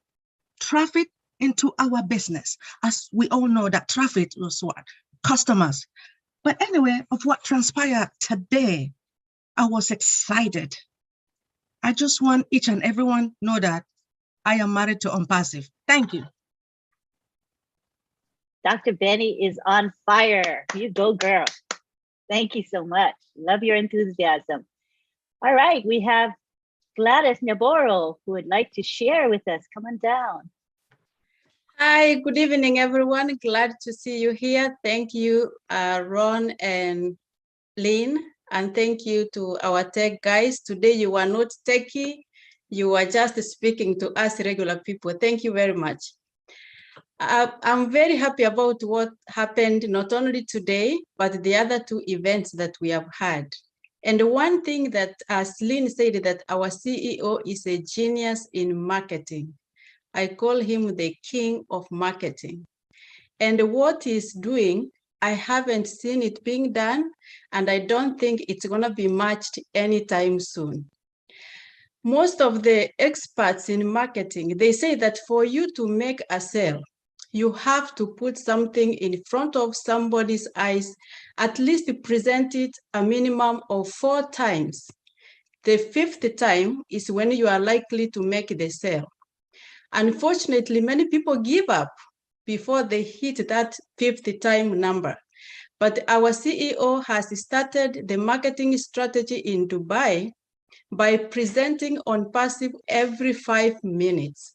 Traffic into our business. As we all know that traffic was what? Customers. But anyway, of what transpired today, I was excited. I just want each and everyone know that I am married to ONPASSIVE. Thank you. Dr. Benny is on fire. You go, girl. Thank you so much. Love your enthusiasm. All right, we have Gladys Navarro who would like to share with us. Come on down. Hi, good evening, everyone. Glad to see you here. Thank you, Ron and Lynn, and thank you to our tech guys. Today you are not techie, you are just speaking to us regular people. Thank you very much. I'm very happy about what happened not only today, but the other two events that we have had. And one thing that, as Lynn said, that our CEO is a genius in marketing. I call him the king of marketing. And what he's doing, I haven't seen it being done, and I don't think it's gonna be matched anytime soon. Most of the experts in marketing, they say that for you to make a sale, you have to put something in front of somebody's eyes, at least present it a minimum of 4 times. The 5th time is when you are likely to make the sale. Unfortunately, many people give up before they hit that 5th time number. But our CEO has started the marketing strategy in Dubai by presenting ONPASSIVE every 5 minutes.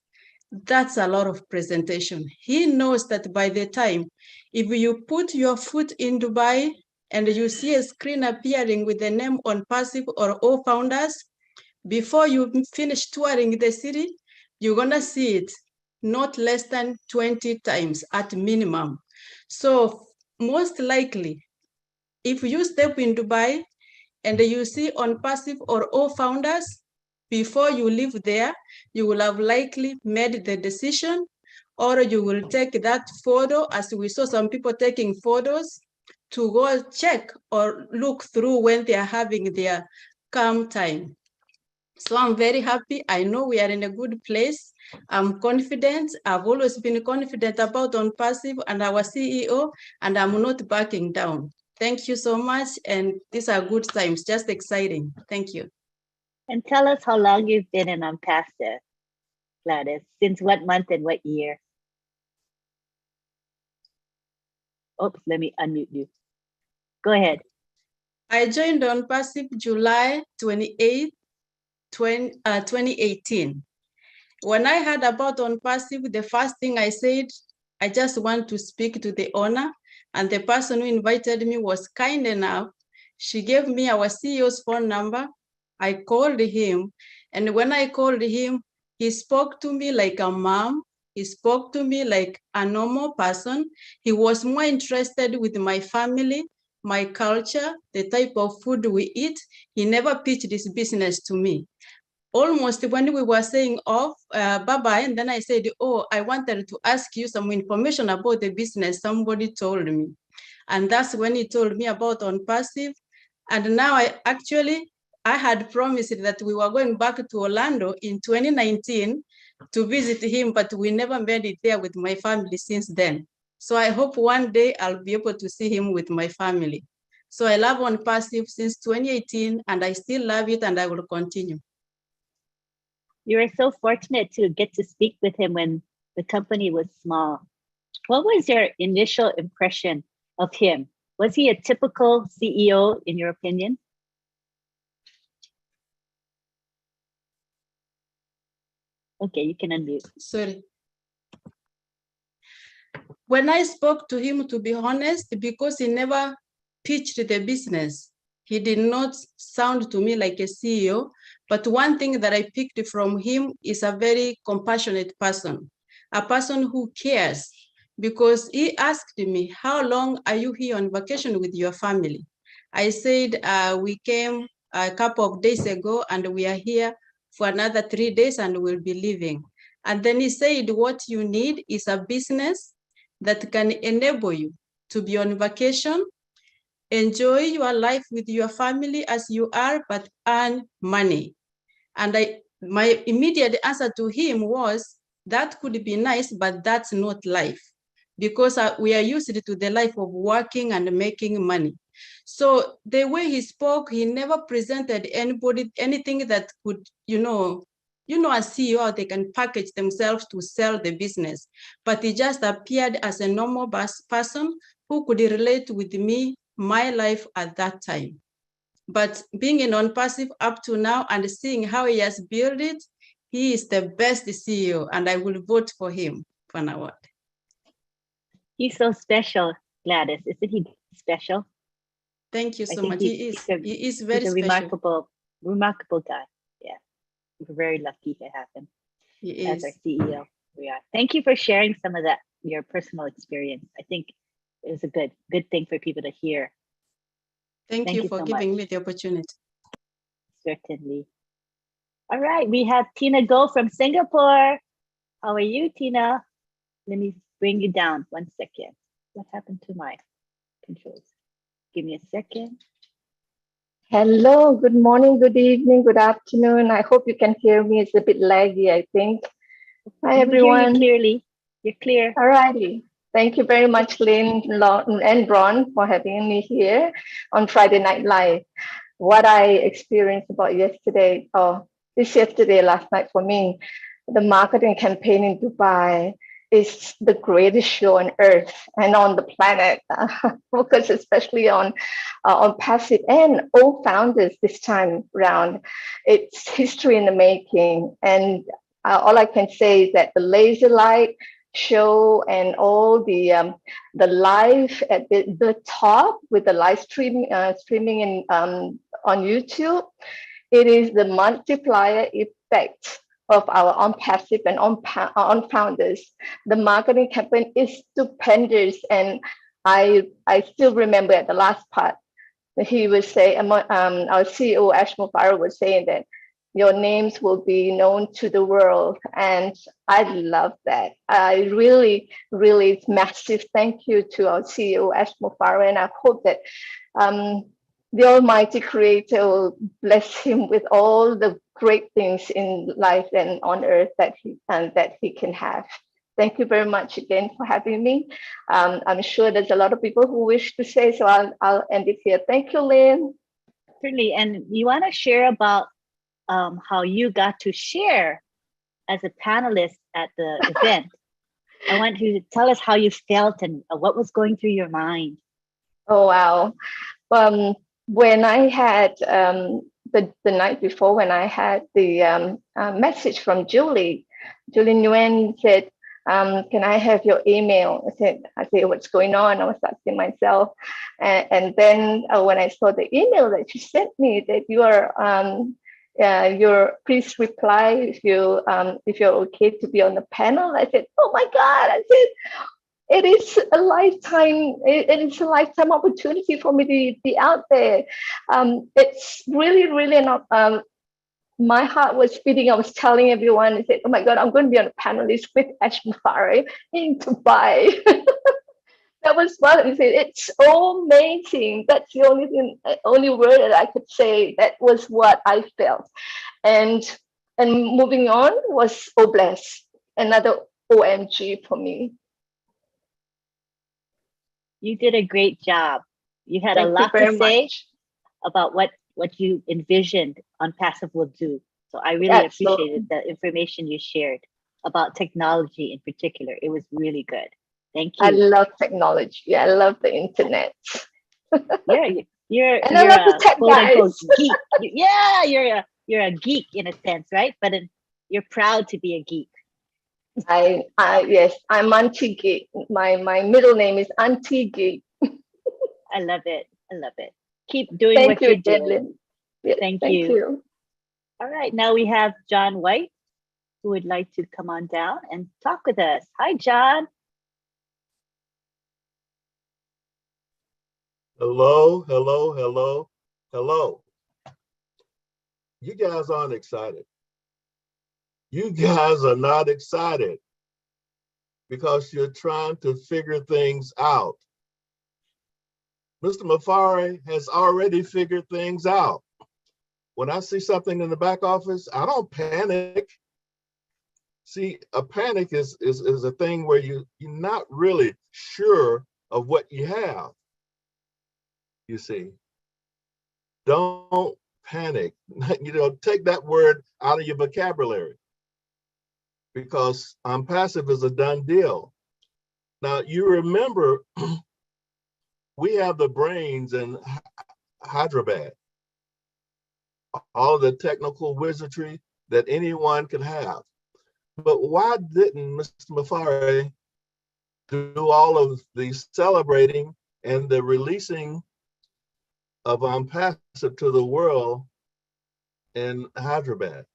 That's a lot of presentation. He knows that by the time, if you put your foot in Dubai and you see a screen appearing with the name ONPASSIVE or O Founders, before you finish touring the city, you're gonna see it not less than 20 times at minimum. So most likely, if you step in Dubai and you see ONPASSIVE or O Founders, before you leave there, you will have likely made the decision, or you will take that photo, as we saw some people taking photos, to go check or look through when they are having their calm time. So I'm very happy. I know we are in a good place. I'm confident. I've always been confident about ONPASSIVE and our CEO, and I'm not backing down. Thank you so much. And these are good times, just exciting. Thank you. And tell us how long you've been in ONPASSIVE, Gladys. Since what month and what year? Oops, let me unmute you. Go ahead. I joined ONPASSIVE July 28, 2018. When I heard about ONPASSIVE, the first thing I said, I just want to speak to the owner, and the person who invited me was kind enough. She gave me our CEO's phone number. I called him, and when I called him, he spoke to me like a mom. He spoke to me like a normal person. He was more interested with my family, my culture, the type of food we eat. He never pitched this business to me. Almost when we were saying off, bye-bye, and then I said, oh, I wanted to ask you some information about the business, somebody told me. And that's when he told me about ONPASSIVE. And now I had promised that we were going back to Orlando in 2019 to visit him, but we never made it there with my family since then. So I hope one day I'll be able to see him with my family. So I love ONPASSIVE since 2018, and I still love it, and I will continue. You were so fortunate to get to speak with him when the company was small. What was your initial impression of him? Was he a typical CEO in your opinion? Okay, you can unmute. Sorry. When I spoke to him, to be honest, because he never pitched the business, he did not sound to me like a CEO. But one thing that I picked from him is a very compassionate person, a person who cares, because he asked me, how long are you here on vacation with your family? I said, we came a couple of days ago and we are here for another 3 days and we'll be leaving. And then he said, what you need is a business that can enable you to be on vacation, enjoy your life with your family as you are, but earn money. And my immediate answer to him was, that could be nice, but that's not life, because we are used to the life of working and making money. So the way he spoke, he never presented anybody anything that could, a CEO, they can package themselves to sell the business, but he just appeared as a normal person who could relate with me, my life at that time. But being in ONPASSIVE up to now and seeing how he has built it, he is the best CEO, and I will vote for him for an award. He's so special, Gladys. Isn't he special? Thank you so much. He is very he's a special. remarkable guy. Yeah, we're very lucky to have him as our CEO. We are. Thank you for sharing some of that, your personal experience. I think it was a good thing for people to hear. Thank you for so giving much. me the opportunity. Certainly. All right, we have Tina Go from Singapore. How are you, Tina? Let me bring you down 1 second. What happened to my controls? Give me a second. Hello, good morning, good evening, good afternoon. I hope you can hear me. It's a bit laggy, I think. Hi, everyone. Hear you clearly. You're clear. All righty. Thank you very much, Lynn and Ron, for having me here on Friday Night Live. What I experienced about yesterday, last night for me, the marketing campaign in Dubai is the greatest show on earth and on the planet. Focus especially on passive and old founders this time round. It's history in the making. And all I can say is that the laser light show and all the live at the top with the live streaming on YouTube, it is the multiplier effect of our ONPASSIVE and on founders. The marketing campaign is stupendous, and I still remember at the last part he was saying, our CEO Ash Mufara was saying that your names will be known to the world. And I love that. I really, massive thank you to our CEO, Ash Mufara. And I hope that the Almighty Creator will bless him with all the great things in life and on earth that he can have. Thank you very much again for having me. I'm sure there's a lot of people who wish to say, so I'll end it here. Thank you, Lynn. Certainly. And you want to share about how you got to share as a panelist at the event. I want you to tell us how you felt and what was going through your mind. Oh, wow. When I had the night before, when I had the message from Julie Nguyen said, can I have your email? I said, what's going on? I was asking myself. And then when I saw the email that she sent me, that you are please reply if you're okay to be on the panel. I said, oh my God, I said, it is a lifetime opportunity for me to be out there. It's really, really not, my heart was beating. I was telling everyone, I said, oh my God, I'm going to be on a panelist with Ash Mufari in Dubai. That was what I said. It's so amazing. That's the only word that I could say. That was what I felt. And moving on was oh bless, another OMG for me. You did a great job. You had Thank a lot you to say much. about what you envisioned ONPASSIVE will do. So I really Absolutely. appreciated the information you shared about technology in particular. It was really good. Thank you. I love technology. I love the internet. You're and I love the tech quote unquote guys. geek. Yeah, you're a geek in a sense, right? But you're proud to be a geek. Yes, I'm Auntie Geek. My middle name is Auntie Geek. I love it. I love it. Keep doing Thank what you, you're doing. Lynn. Yes, Thank thank you. you. All right, now we have John White, who would like to come on down and talk with us. Hi, John. Hello, hello, hello, hello. You guys aren't excited. You guys are not excited because you're trying to figure things out. Mr. Mufari has already figured things out. When I see something in the back office, I don't panic. See, a panic is a thing where you're not really sure of what you have. You see, don't panic. Take that word out of your vocabulary because ONPASSIVE is a done deal. Now, you remember we have the brains in Hyderabad, all of the technical wizardry that anyone could have. But why didn't Mr. Mufari do all of the celebrating and the releasing of ONPASSIVE to the world in Hyderabad?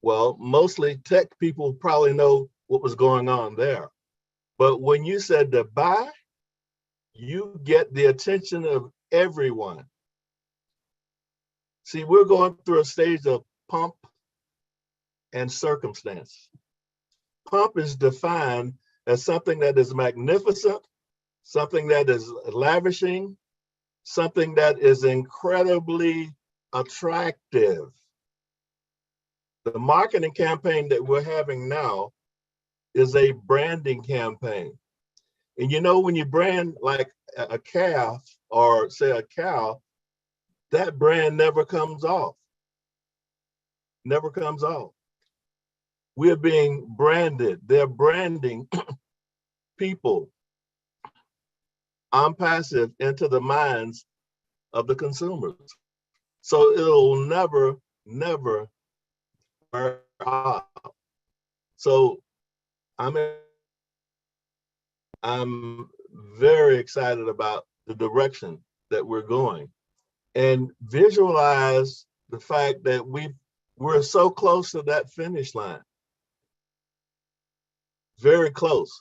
Well, mostly tech people probably know what was going on there. But when you said to buy, you get the attention of everyone. See, we're going through a stage of pomp and circumstance. Pomp is defined as something that is magnificent, something that is lavishing, something that is incredibly attractive. The marketing campaign that we're having now is a branding campaign. And you know, when you brand like a calf or say a cow, that brand never comes off. Never comes off. We're being branded. They're branding people, ONPASSIVE, into the minds of the consumers. So it'll never, never wear off. So I'm very excited about the direction that we're going, and visualize the fact that we're so close to that finish line. Very close.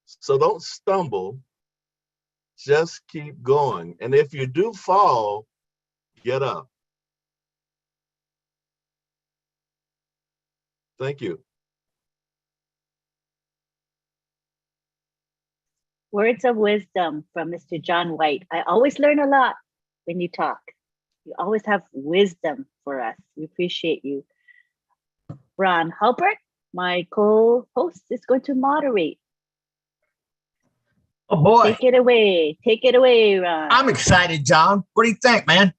So don't stumble, just keep going. And if you do fall, get up. Thank you. Words of wisdom from Mr. John White. I always learn a lot when you talk. You always have wisdom for us. We appreciate you. Ron Halpert, my co-host, is going to moderate. Oh boy. Take it away. Take it away, Ron. I'm excited, John. What do you think, man?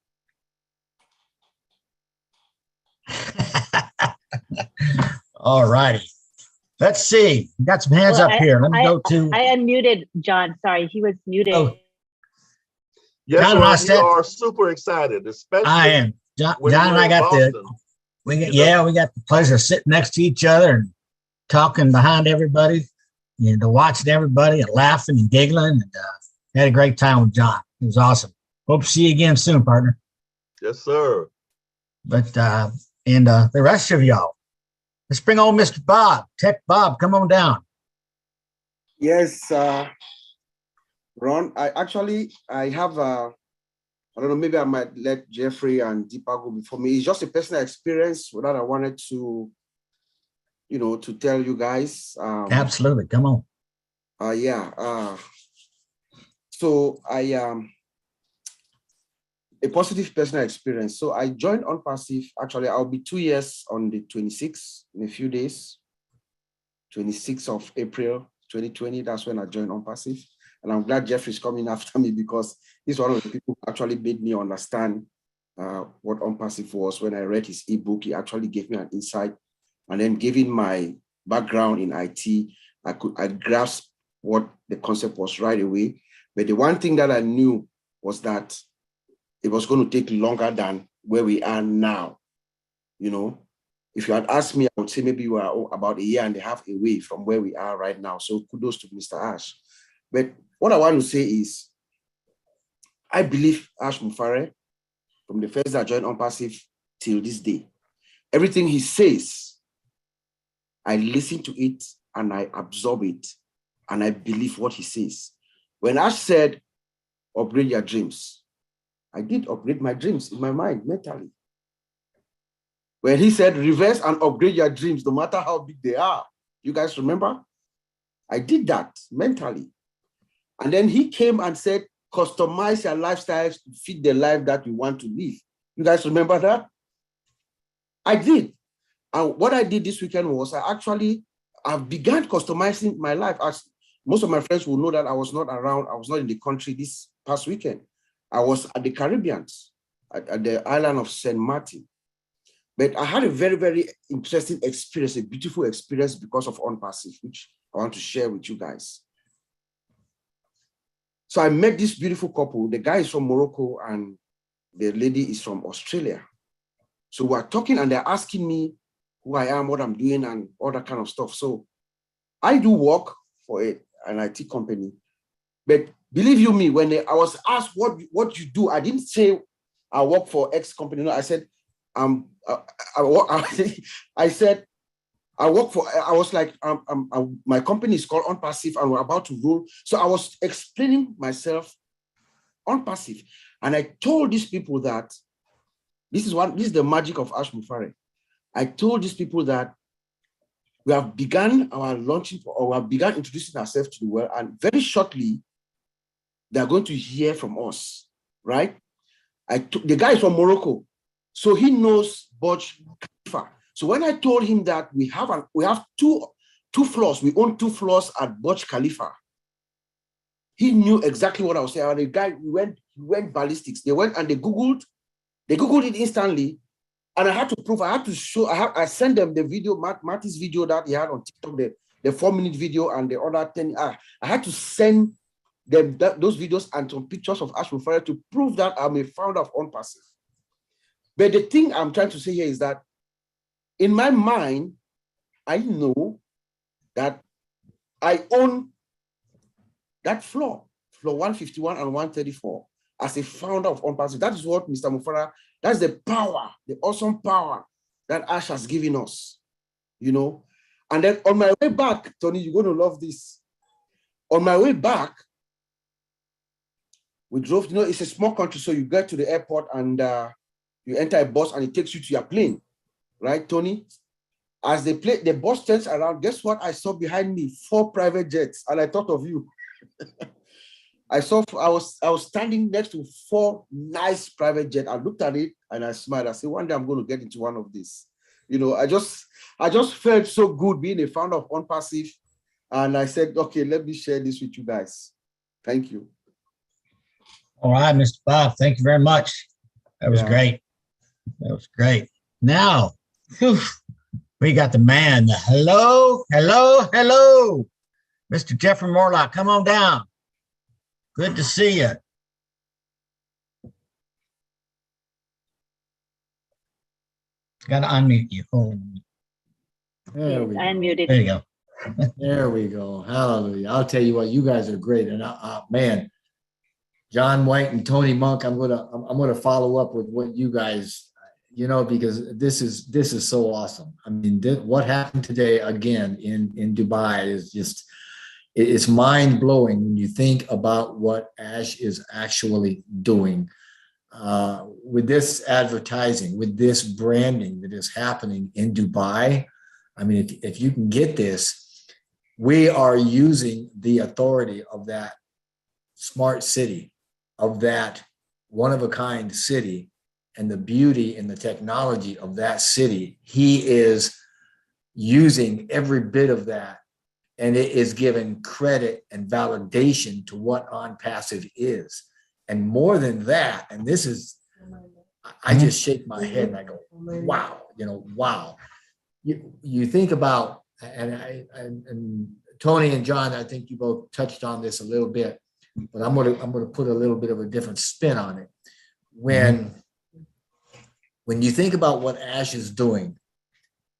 All righty. Let's see. We got some hands up here. Let me go to. I unmuted John. Sorry, he was muted. Oh. Yes, John Ron, you are super excited, especially. I am. John and I got we got the pleasure of sitting next to each other and talking behind everybody, and watching everybody and laughing and giggling, and had a great time with John. It was awesome. Hope to see you again soon, partner. Yes, sir. But and the rest of y'all, let's bring on Mr. Bob. Tech Bob, come on down. Yes, Ron. I have I don't know, maybe I might let Jeffrey and Deepa go before me. It's just a personal experience that I wanted to, to tell you guys. Absolutely, come on. So a positive personal experience. So I joined ONPASSIVE. Actually, I'll be 2 years on the 26th in a few days. 26th of April 2020. That's when I joined ONPASSIVE. And I'm glad Jeffrey's coming after me because he's one of the people who actually made me understand what ONPASSIVE was. When I read his ebook, he actually gave me an insight. And then given my background in IT, I grasped what the concept was right away. But the one thing that I knew was that it was going to take longer than where we are now. If you had asked me, I would say maybe we are about 1.5 years away from where we are right now. So kudos to Mr. Ash. But what I want to say is, I believe Ash Mufare, from the first day I joined ONPASSIVE till this day, everything he says, I listen to it and I absorb it and I believe what he says. When Ash said, upgrade your dreams, I did upgrade my dreams in my mind, mentally. When he said, reverse and upgrade your dreams, no matter how big they are, you guys remember? I did that mentally. And then he came and said, customize your lifestyles to fit the life that you want to live. You guys remember that? I did. And what I did this weekend was I began customizing my life. As most of my friends will know that I was not around, I was not in the country this past weekend. I was at the Caribbean, at the island of St. Martin. But I had a very, very interesting experience, a beautiful experience because of ONPASSIVE, which I want to share with you guys. So I met this beautiful couple. The guy is from Morocco and the lady is from Australia. So we're talking and they're asking me who I am, what I'm doing, and all that kind of stuff. So I do work for an IT company. But believe you me, when I was asked what you do, I didn't say I work for X company. No, I said, I said, I work for, I was like, my company is called ONPASSIVE and we're about to roll. So I was explaining myself ONPASSIVE. And I told these people that this is the magic of Ash Mufare. I told these people that we have begun our launching, or we have begun introducing ourselves to the world, and very shortly, they're going to hear from us, right? The guy is from Morocco, so he knows Burj Khalifa. So when I told him that we have two floors, we own 2 floors at Burj Khalifa, he knew exactly what I was saying. And the guy went ballistics. They went and they Googled it instantly. And I had to prove, I had to show, I sent them the video, Marty's video that he had on TikTok, the 4-minute video and the other 10. I had to send them those videos and some pictures of Ash Mufare to prove that I'm a founder of ONPASSIVE. But the thing I'm trying to say here is that in my mind, I know that I own that floor 151 and 134 as a founder of ONPASSIVE. That is what Mr. Mufara, that's the power, the awesome power that Ash has given us, And then on my way back, Tony, you're going to love this. On my way back, we drove, it's a small country, so you get to the airport and you enter a bus and it takes you to your plane, right, Tony? As the bus turns around, guess what I saw behind me? 4 private jets, and I thought of you. I was standing next to 4 nice private jets. I looked at it and I smiled. I said, one day I'm going to get into one of these. I just felt so good being a founder of ONPASSIVE. And I said, okay, let me share this with you guys. Thank you. All right, Mr. Bob, thank you very much. That was great. That was great. Now, we got the man. Hello. Mr. Jeffrey Morlock, come on down. Good to see you. Got to unmute you. There we go. Unmuted. There you go. There we go. Hallelujah. I'll tell you what, you guys are great. And man, John White and Tony Monk, I'm gonna follow up with what you guys, you know, because this is so awesome. I mean, what happened today again in Dubai is just, it's mind blowing when you think about what Ash is actually doing with this advertising, with this branding that is happening in Dubai. I mean, if you can get this, we are using the authority of that smart city, of that one of a kind city, and the beauty and the technology of that city. He is using every bit of that, and it is giving credit and validation to what ONPASSIVE is. And more than that, and this is, I just shake my head and I go, wow, you know, wow. You think about, and Tony and John, I think you both touched on this a little bit, but I'm gonna put a little bit of a different spin on it. When you think about what Ash is doing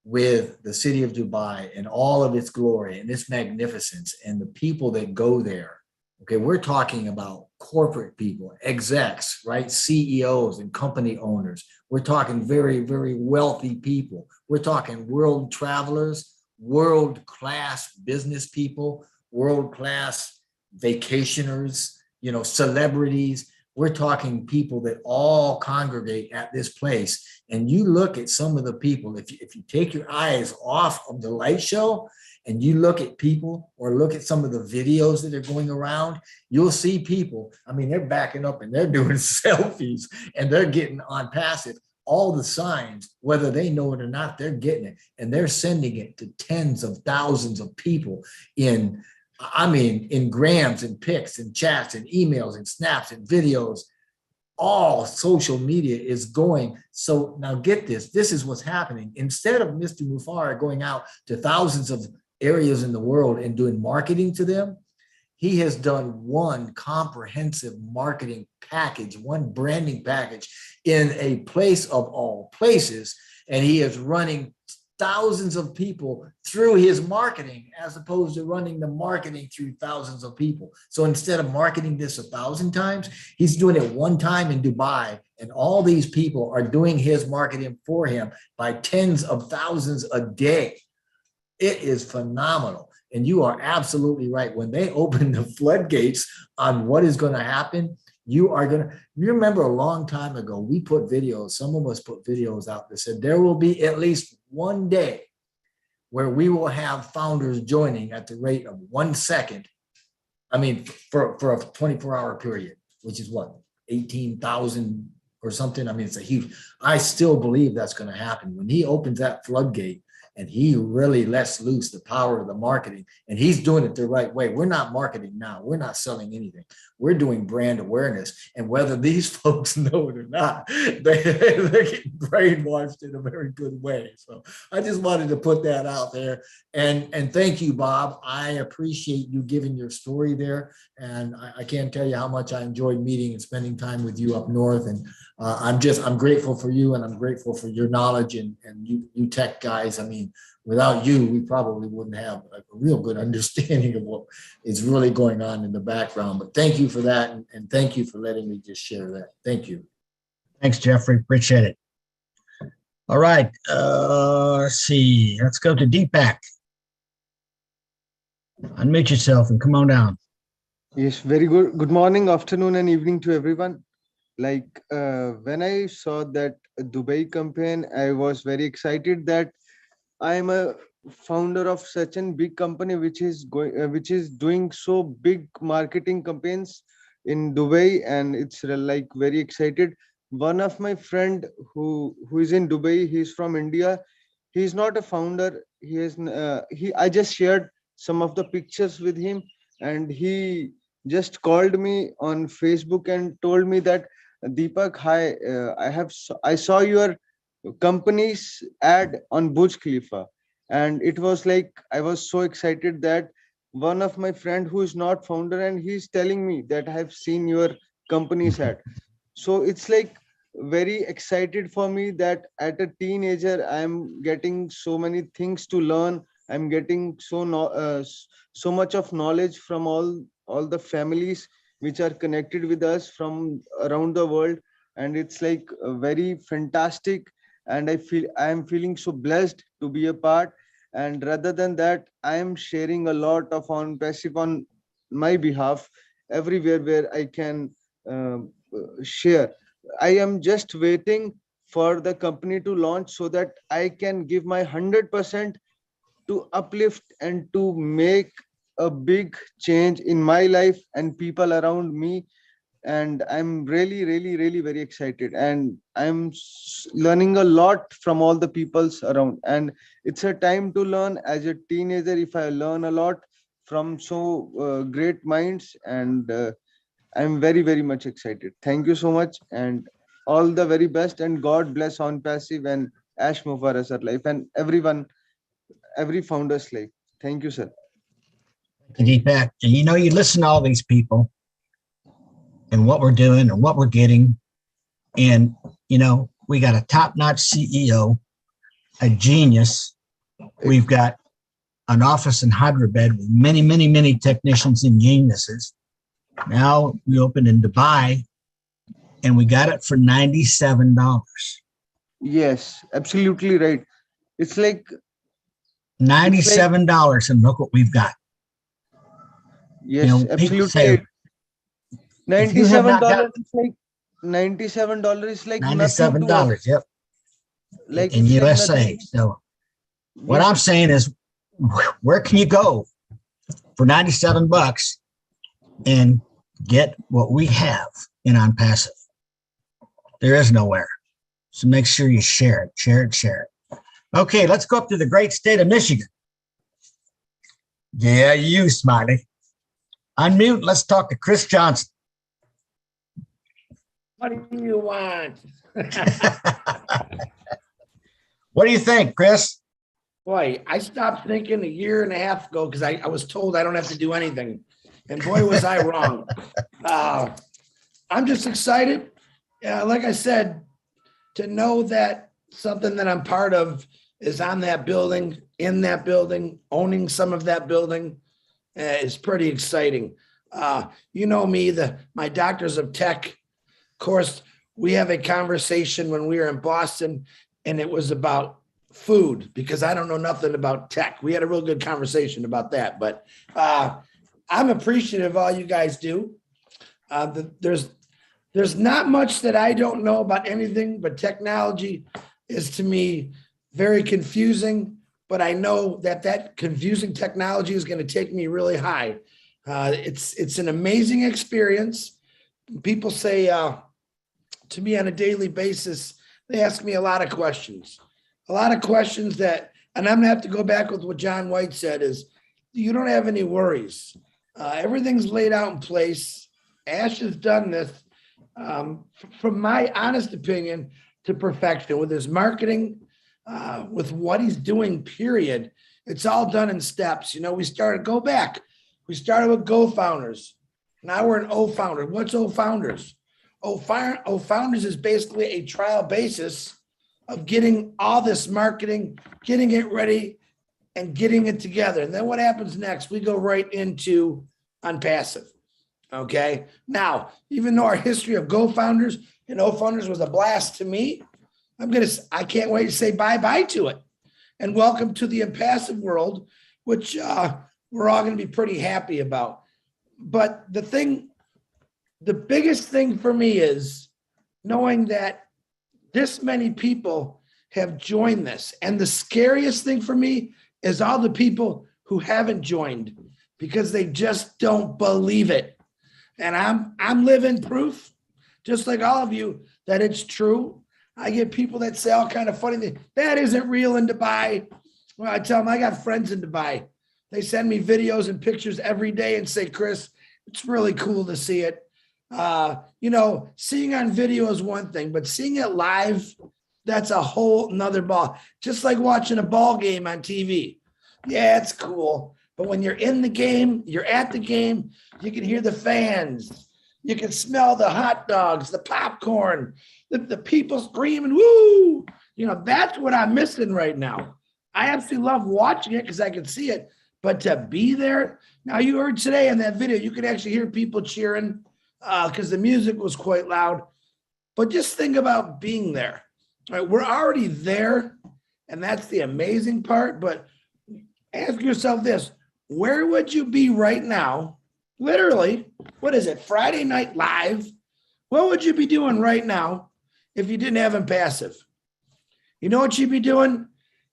with the city of Dubai and all of its glory and its magnificence and the people that go there, okay, we're talking about corporate people, execs, right? CEOs and company owners. We're talking very, very wealthy people. We're talking world travelers, world-class business people, world-class vacationers, you know, celebrities. We're talking people that all congregate at this place. And you look at some of the people, if you take your eyes off of the light show and you look at people or look at some of the videos that are going around, you'll see people, I mean, they're backing up and they're doing selfies and they're getting ONPASSIVE. All the signs, whether they know it or not, they're getting it. And they're sending it to tens of thousands of people in grams and pics and chats and emails and snaps and videos. All social media is going. So now get this, this is what's happening. Instead of Mr. Mufara going out to thousands of areas in the world and doing marketing to them, he has done one comprehensive marketing package, one branding package in a place of all places. And he is running thousands of people through his marketing as opposed to running the marketing through thousands of people. So instead of marketing this 1,000 times, he's doing it one time in Dubai, and all these people are doing his marketing for him by tens of thousands a day. It is phenomenal. And you are absolutely right. When they open the floodgates on what is going to happen, you remember a long time ago, we put videos, some of us put videos out that said there will be at least one day where we will have founders joining at the rate of 1 second. I mean, for a 24-hour period, which is what, 18,000 or something. I mean, it's a huge, I still believe that's going to happen. When he opens that floodgate, and he really lets loose the power of the marketing, and he's doing it the right way. We're not marketing now. We're not selling anything. We're doing brand awareness. And whether these folks know it or not, they're getting brainwashed in a very good way. So I just wanted to put that out there. And thank you, Bob. I appreciate you giving your story there. And I can't tell you how much I enjoyed meeting and spending time with you up north. And I'm grateful for you, and I'm grateful for your knowledge and you tech guys. I mean, without you, we probably wouldn't have a real good understanding of what is really going on in the background. But thank you for that, and thank you for letting me just share that. Thank you. Thanks, Jeffrey. Appreciate it. All right. Let's see. Let's go to Deepak. Unmute yourself and come on down. Yes, very good. Good morning, afternoon, and evening to everyone. Like when I saw that Dubai campaign, I was very excited that I am a founder of such a big company which is doing so big marketing campaigns in Dubai, and it's like very excited. One of my friend who is in Dubai, he's from India. He's not a founder. I just shared some of the pictures with him, and he just called me on Facebook and told me that, Deepak, hi, I saw your company's ad on Burj Khalifa, and it was like I was so excited that one of my friend who is not founder, and he's telling me that I have seen your company's ad. So it's like very excited for me that at a teenager I'm getting so many things to learn. I'm getting so much of knowledge from all the families which are connected with us from around the world, and it's like very fantastic and I am feeling so blessed to be a part. And rather than that, I am sharing a lot of ONPASSIVE on my behalf everywhere where I can share. I am just waiting for the company to launch so that I can give my 100% to uplift and to make a big change in my life and people around me. And I'm really, really, really very excited, and I'm learning a lot from all the peoples around. And it's a time to learn. As a teenager, if I learn a lot from so great minds, and I'm very, very much excited. Thank you so much, and all the very best, and God bless ONPASSIVE and Ash Mufarah sir life, and everyone, every founder's life. Thank you, sir. Deepak, and you know, you listen to all these people and what we're doing and what we're getting. And, you know, we got a top-notch CEO, a genius. We've got an office in Hyderabad with many, many, many technicians and geniuses. Now we opened in Dubai and we got it for $97. Yes, absolutely right. It's like $97, and look what we've got. Yes, you know, absolutely. say, $97 is like $97 is like nothing to us. $97, yep. Like in it's USA. Like so what I'm saying is, where can you go for 97 bucks and get what we have in ONPASSIVE? There is nowhere. So make sure you share it, share it, share it. Okay, let's go up to the great state of Michigan. Yeah, you, Smiley. Unmute. Let's talk to Chris Johnson. What do you want? What do you think, Chris? Boy, I stopped thinking a year and a half ago because I was told I don't have to do anything. And boy, was I wrong. I'm just excited. Like I said, to know that something that I'm part of is on that building, in that building, owning some of that building is pretty exciting. You know me, my doctors of tech. Of course, we have a conversation when we were in Boston, and it was about food because I don't know nothing about tech. We had a real good conversation about that, but I'm appreciative of all you guys do. There's not much that I don't know about anything, but technology is to me very confusing, but I know that confusing technology is going to take me really high. It's an amazing experience. People say to me on a daily basis, they ask me a lot of questions that, and I'm gonna have to go back with what John White said is, you don't have any worries. Everything's laid out in place. Ash has done this, from my honest opinion, to perfection with his marketing, with what he's doing, period. It's all done in steps. You know, we started with Go Founders. Now we're an O Founder. What's O Founders? O Founders is basically a trial basis of getting all this marketing, getting it ready, and getting it together. And then what happens next? We go right into ONPASSIVE. Okay. Now, even though our history of Go Founders and O Founders was a blast to me, I can't wait to say bye-bye to it. And welcome to the ONPASSIVE world, which we're all going to be pretty happy about. But the biggest thing for me is knowing that this many people have joined this. And the scariest thing for me is all the people who haven't joined because they just don't believe it. And I'm living proof, just like all of you, that it's true. I get people that say all kind of funny things. That isn't real in Dubai. Well, I tell them I got friends in Dubai. They send me videos and pictures every day and say, Chris, it's really cool to see it. You know, seeing on video is one thing, but seeing it live, that's a whole nother ball. Just like watching a ball game on TV. Yeah, it's cool. But when you're in the game, you're at the game, you can hear the fans. You can smell the hot dogs, the popcorn, the people screaming, woo! You know, that's what I'm missing right now. I absolutely love watching it because I can see it. But to be there, now you heard today in that video, you could actually hear people cheering because the music was quite loud. But just think about being there. All right, we're already there, and that's the amazing part. But ask yourself this: where would you be right now? Literally, what is it? Friday Night Live. What would you be doing right now if you didn't have ONPASSIVE? You know what you'd be doing?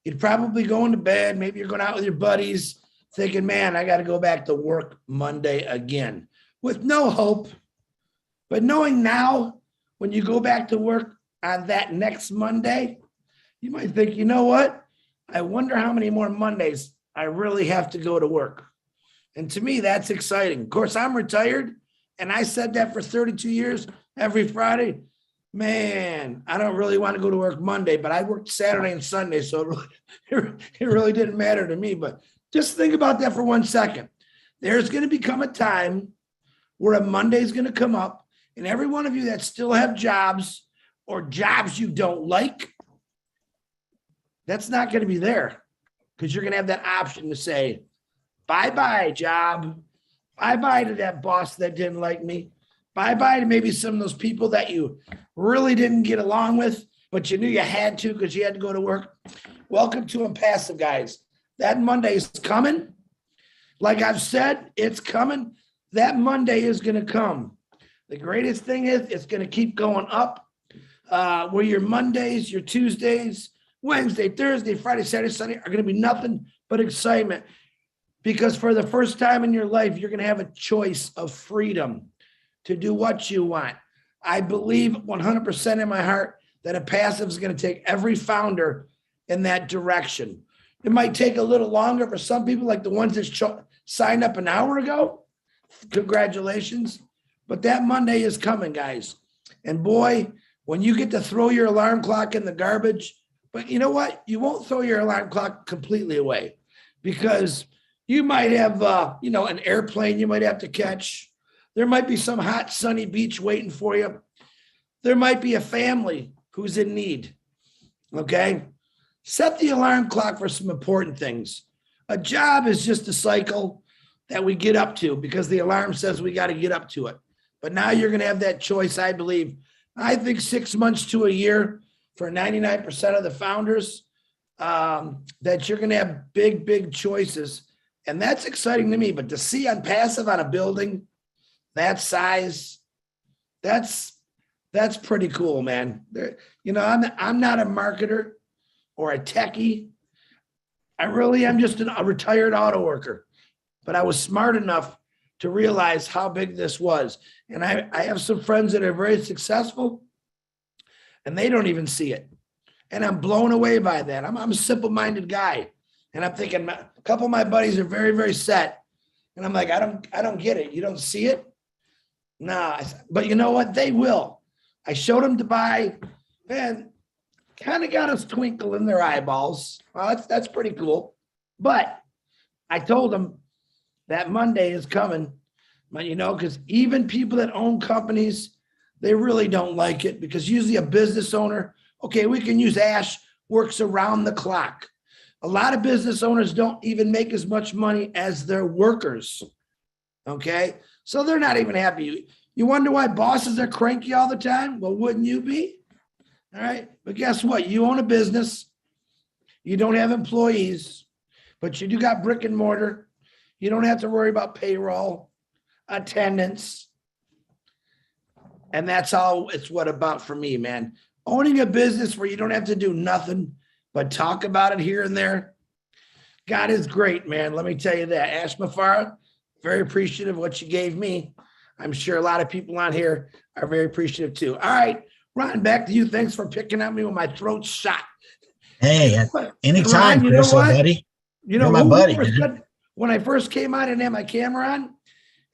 You'd probably going to bed. Maybe you're going out with your buddies, thinking, "Man, I got to go back to work Monday again," with no hope. But knowing now, when you go back to work on that next Monday, you might think, you know what? I wonder how many more Mondays I really have to go to work. And to me, that's exciting. Of course, I'm retired, and I said that for 32 years, every Friday. Man, I don't really want to go to work Monday, but I worked Saturday and Sunday, so it really didn't matter to me. But just think about that for 1 second. There's going to become a time where a Monday is going to come up, and every one of you that still have jobs or jobs you don't like, that's not going to be there, because you're going to have that option to say, bye-bye, job. Bye-bye to that boss that didn't like me. Bye-bye to maybe some of those people that you really didn't get along with, but you knew you had to because you had to go to work. Welcome to ONPASSIVE, guys. That Monday is coming. Like I've said, it's coming. That Monday is going to come. The greatest thing is it's going to keep going up. Where your Mondays, your Tuesdays, Wednesday, Thursday, Friday, Saturday, Sunday are going to be nothing but excitement. Because for the first time in your life, you're going to have a choice of freedom to do what you want. I believe 100% in my heart that ONPASSIVE is going to take every founder in that direction. It might take a little longer for some people, like the ones that signed up an hour ago. Congratulations. But that Monday is coming, guys. And boy, when you get to throw your alarm clock in the garbage, but you know what? You won't throw your alarm clock completely away, because you might have, an airplane you might have to catch. There might be some hot, sunny beach waiting for you. There might be a family who's in need, okay? Set the alarm clock for some important things. A job is just a cycle that we get up to because the alarm says we got to get up to it. But now you're going to have that choice, I believe. I think 6 months to a year for 99% of the founders, that you're going to have big, big choices. And that's exciting to me. But to see ONPASSIVE on a building that size, that's pretty cool, man. I'm not a marketer or a techie. I really am just a retired auto worker. But I was smart enough to realize how big this was. And I have some friends that are very successful, and they don't even see it. And I'm blown away by that. I'm a simple-minded guy. And I'm thinking, a couple of my buddies are very, very set. And I'm like, I don't get it. You don't see it? Nah. But you know what? They will. I showed them Dubai, and kind of got a twinkle in their eyeballs. Well, that's pretty cool. But I told them that Monday is coming. But because even people that own companies, they really don't like it, because usually a business owner, okay, we can use Ash, works around the clock. A lot of business owners don't even make as much money as their workers, okay? So they're not even happy. You wonder why bosses are cranky all the time? Well, wouldn't you be? All right, but guess what? You own a business. You don't have employees, but you do got brick and mortar. You don't have to worry about payroll, attendance. And that's all it's about for me, man. Owning a business where you don't have to do nothing but talk about it here and there. God is great, man. Let me tell you that. Ash Mufara, very appreciative of what you gave me. I'm sure a lot of people on here are very appreciative too. All right, Ron, back to you. Thanks for picking on me when my throat's shot. Hey, anytime, Ron, Chris, buddy. You're my buddy. When I first came on, I didn't have my camera on.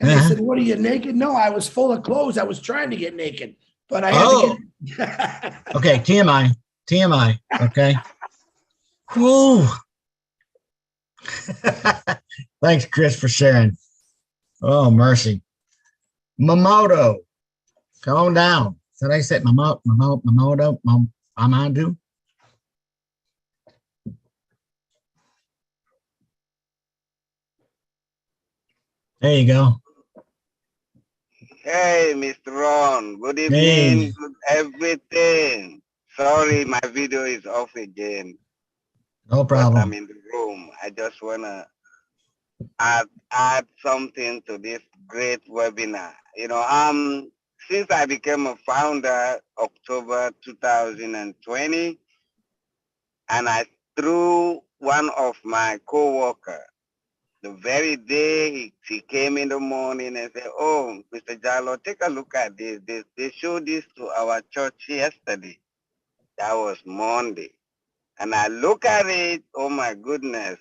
And they said, what are you, naked? No, I was full of clothes. I was trying to get naked, but I had to get. Okay, TMI. Okay. Woo. Thanks, Chris, for sharing. Oh, mercy. Mamoto, come on down. Did I say Mamoto? Mamadou? There you go. Hey, Mr. Ron. Good evening. Hey. Good everything. Sorry, my video is off again. No But I'm problem. in the room. I just wanna add something to this great webinar. Since I became a founder October 2020, and I threw one of my coworkers. The very day he came in the morning and said, "Oh, Mr. Jallo, take a look at this. They showed this to our church yesterday." That was Monday. And I look at it, oh my goodness,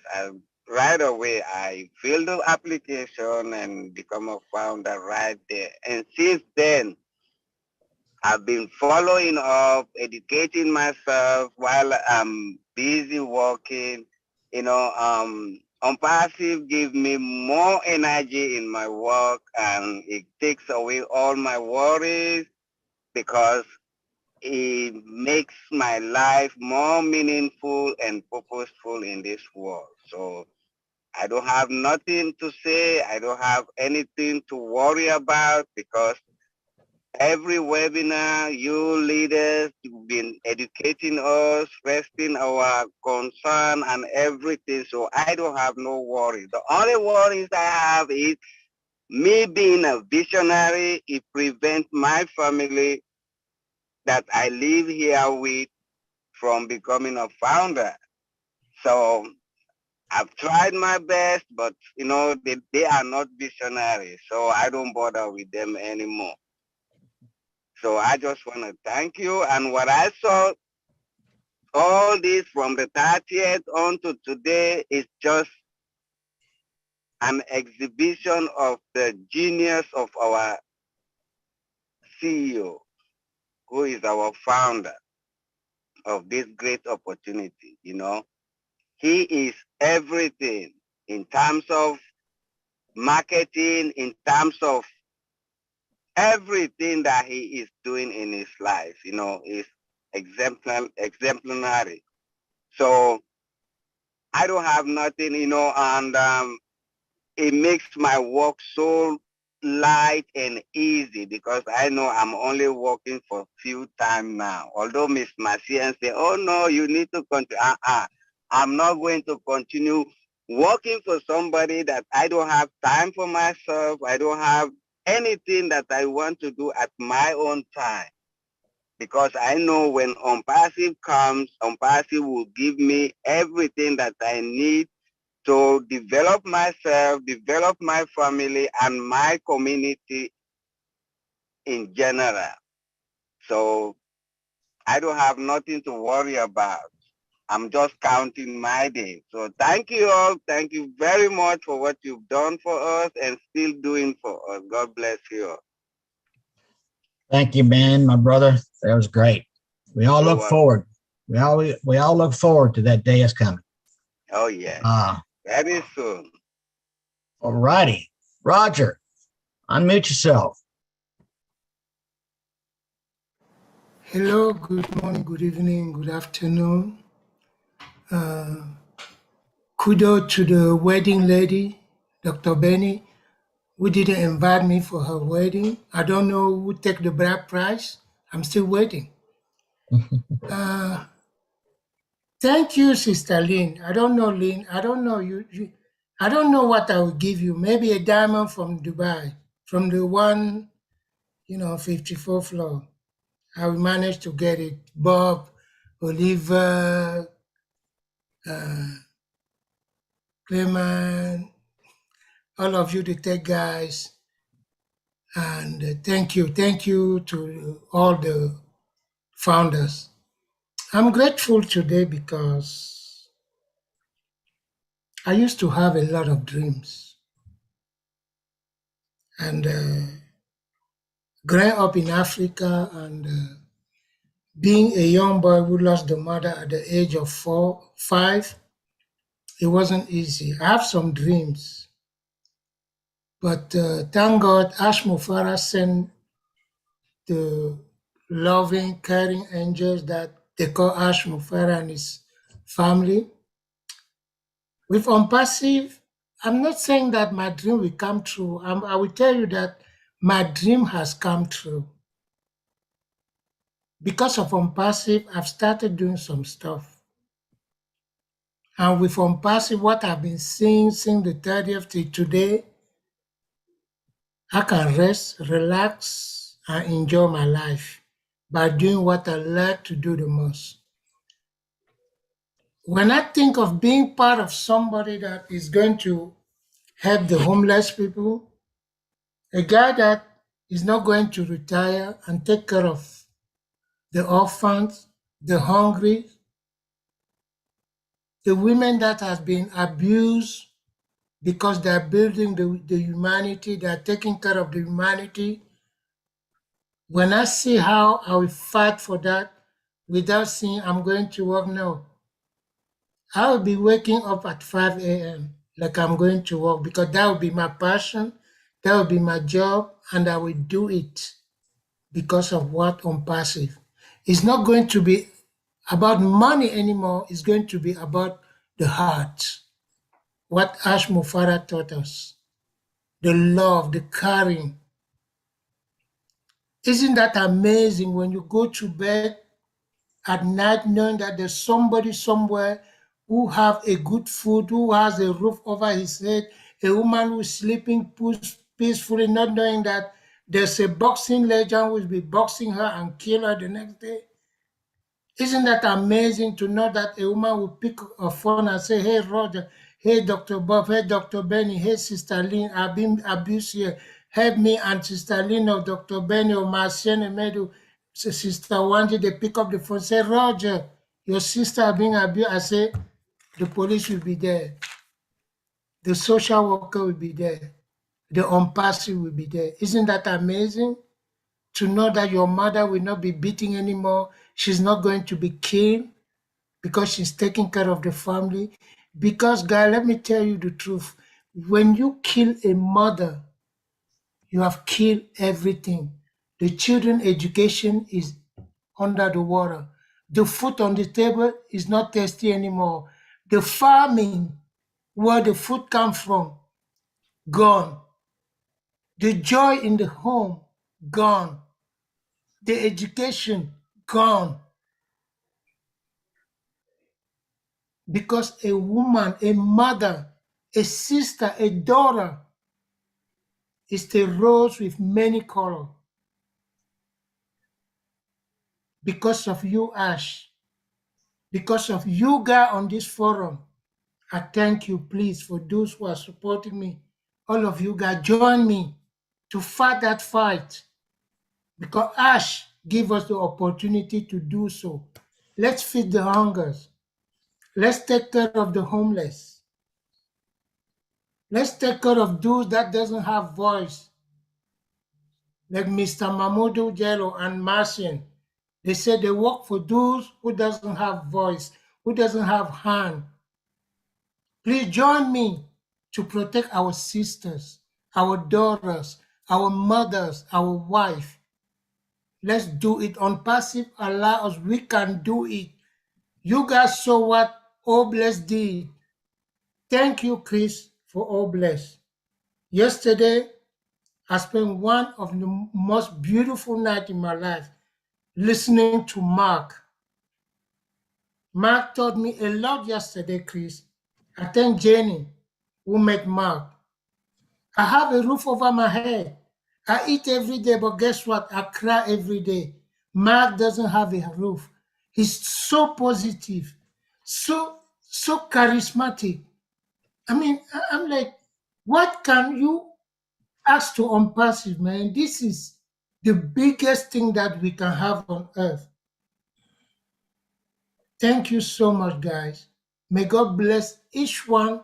right away I filled the application and become a founder right there. And since then, I've been following up, educating myself while I'm busy working. ONPASSIVE gives me more energy in my work, and it takes away all my worries because it makes my life more meaningful and purposeful in this world. So I don't have nothing to say. I don't have anything to worry about because every webinar, you leaders, you've been educating us, resting our concern and everything. So I don't have no worries. The only worries I have is me being a visionary. It prevents my family that I live here with from becoming a founder. So I've tried my best, but they are not visionaries. So I don't bother with them anymore. So I just want to thank you. And what I saw, all this from the 30th on to today is just an exhibition of the genius of our CEO, who is our founder of this great opportunity. He is everything in terms of marketing, in terms of everything that he is doing in his life, is exemplary. So I don't have nothing, and it makes my work so light and easy because I know I'm only working for a few time now. Although Miss Marcian say, "Oh no, you need to continue." I'm not going to continue working for somebody that I don't have time for myself. I don't have anything that I want to do at my own time. Because I know when ONPASSIVE comes, ONPASSIVE will give me everything that I need to develop myself, develop my family, and my community in general. So I don't have nothing to worry about. I'm just counting my days. So thank you all. Thank you very much for what you've done for us and still doing for us. God bless you all. Thank you, man, my brother. That was great. We all look forward. We all look forward to that day is coming. Oh yeah. Very soon. All righty. Roger, unmute yourself. Hello, good morning, good evening, good afternoon. Kudos to the wedding lady, Dr. Benny, who didn't invite me for her wedding. I don't know who take the bride price. I'm still waiting. Thank you, Sister Lynn. I don't know, Lynn. I don't know you. I don't know what I will give you. Maybe a diamond from Dubai, from the 54th floor. I will manage to get it. Bob, Oliver, Clement, all of you, the tech guys. And thank you to all the founders. I'm grateful today because I used to have a lot of dreams. And growing up in Africa and being a young boy who lost the mother at the age of 5, it wasn't easy. I have some dreams. But thank God, Ash Mufara sent the loving, caring angels that they call Ash Mufara and his family. With ONPASSIVE, I'm not saying that my dream will come true. I will tell you that my dream has come true. Because of ONPASSIVE, I've started doing some stuff. And with ONPASSIVE, what I've been seeing since the 30th till today, I can rest, relax, and enjoy my life by doing what I like to do the most. When I think of being part of somebody that is going to help the homeless people, a guy that is not going to retire and take care of the orphans, the hungry, the women that has been abused because they're building the humanity, they're taking care of the humanity. When I see how I will fight for that without seeing I'm going to work, no. I will be waking up at 5 a.m. like I'm going to work because that will be my passion, that will be my job, and I will do it because of what ONPASSIVE. It's not going to be about money anymore, it's going to be about the heart. What Ash Mufara taught us, the love, the caring. Isn't that amazing when you go to bed at night knowing that there's somebody somewhere who have a good food, who has a roof over his head, a woman who's sleeping peacefully, not knowing that there's a boxing legend who will be boxing her and kill her the next day? Isn't that amazing to know that a woman will pick a phone and say, hey, Roger, hey, Dr. Bob, hey, Dr. Benny, hey, Sister Lynn, I've been abused here. Help me, and Sister Lynn or Dr. Benny or Marciana Medu, Sister Wanji, they pick up the phone, say, Roger, your sister being abused. I say, the police will be there. The social worker will be there. The ONPASSIVE will be there. Isn't that amazing? To know that your mother will not be beating anymore. She's not going to be killed because she's taking care of the family. Because, guy, let me tell you the truth. When you kill a mother, you have killed everything. The children education is under the water. The food on the table is not tasty anymore. The farming, where the food comes from, gone. The joy in the home, gone. The education, gone. Because a woman, a mother, a sister, a daughter is the rose with many colors. Because of you, Ash, because of you guys on this forum, I thank you, please, for those who are supporting me. All of you guys, join me to fight that fight. Because Ash give us the opportunity to do so. Let's feed the hungers. Let's take care of the homeless. Let's take care of those that doesn't have voice. Like Mr. Mamoudou Jello and Marcian. They said they work for those who doesn't have voice, who doesn't have hand. Please join me to protect our sisters, our daughters, our mothers, our wife. Let's do it. ONPASSIVE allow us, we can do it. You guys saw what Obless did. Thank you, Chris, for Obless. Yesterday, I spent one of the most beautiful nights in my life listening to Mark. Mark taught me a lot yesterday, Chris. I thank Jenny, who met Mark. I have a roof over my head. I eat every day, but guess what? I cry every day. Mark doesn't have a roof. He's so positive, so charismatic. I mean, I'm like, what can you ask to ONPASSIVE, man? This is the biggest thing that we can have on earth. Thank you so much, guys. May God bless each one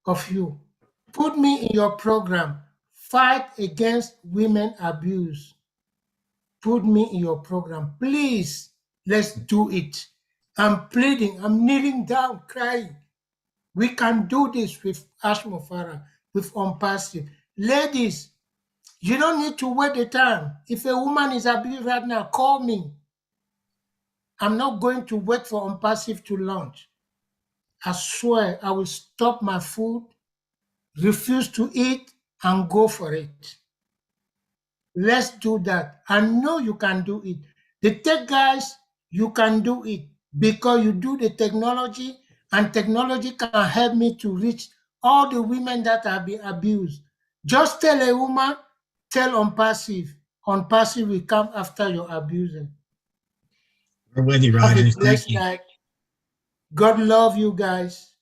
of you. Put me in your program. Fight against women abuse. Put me in your program. Please, let's do it. I'm pleading. I'm kneeling down, crying. We can do this with Ash Mufara, with ONPASSIVE. Ladies, you don't need to wait the time. If a woman is abused right now, call me. I'm not going to wait for ONPASSIVE to launch. I swear I will stop my food, refuse to eat, and go for it. Let's do that. I know you can do it. The tech guys, you can do it because you do the technology, and technology can help me to reach all the women that have been abused. Just tell a woman, tell ONPASSIVE. ONPASSIVE will come after your abuser. We're with you, Have Roger. a Thank blessed you. night. God love you guys.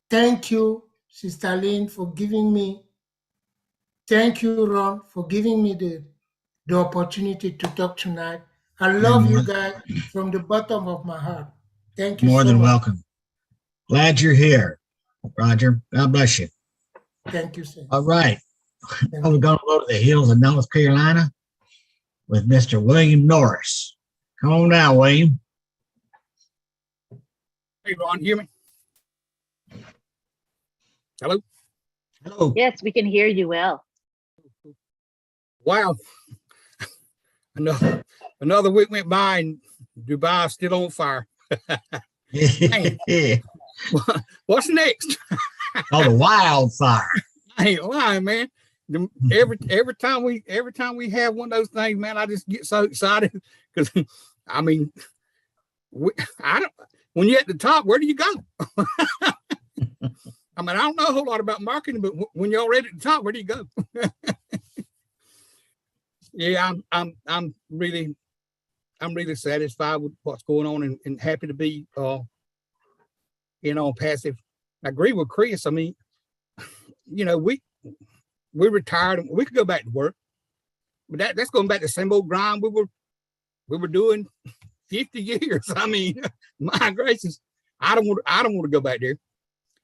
Thank you, Sister Lynn, for giving me. Thank you, Ron, for giving me the opportunity to talk tonight. I love you guys from the bottom of my heart. Thank you More so than much. welcome. Glad you're here, Roger. God bless you. Thank you, sir. All right. We're going to go to the hills of North Carolina with Mr. William Norris. Come on now, William. Hey, Ron, hear me? Hello? Hello. Yes, we can hear you well. Wow. Another week went by and Dubai is still on fire. Man, what's next? Oh, the wildfire. I ain't lying, man. Every time we have one of those things, man, I just get so excited because I mean, when you're at the top, where do you go? I mean, I don't know a whole lot about marketing, but when you're already at the top, where do you go? Yeah, I'm really satisfied with what's going on and happy to be ONPASSIVE. I agree with Chris. I mean, we retired and we could go back to work, but that's going back to the same old grind we were doing 50 years. I mean, my gracious, I don't want to go back there.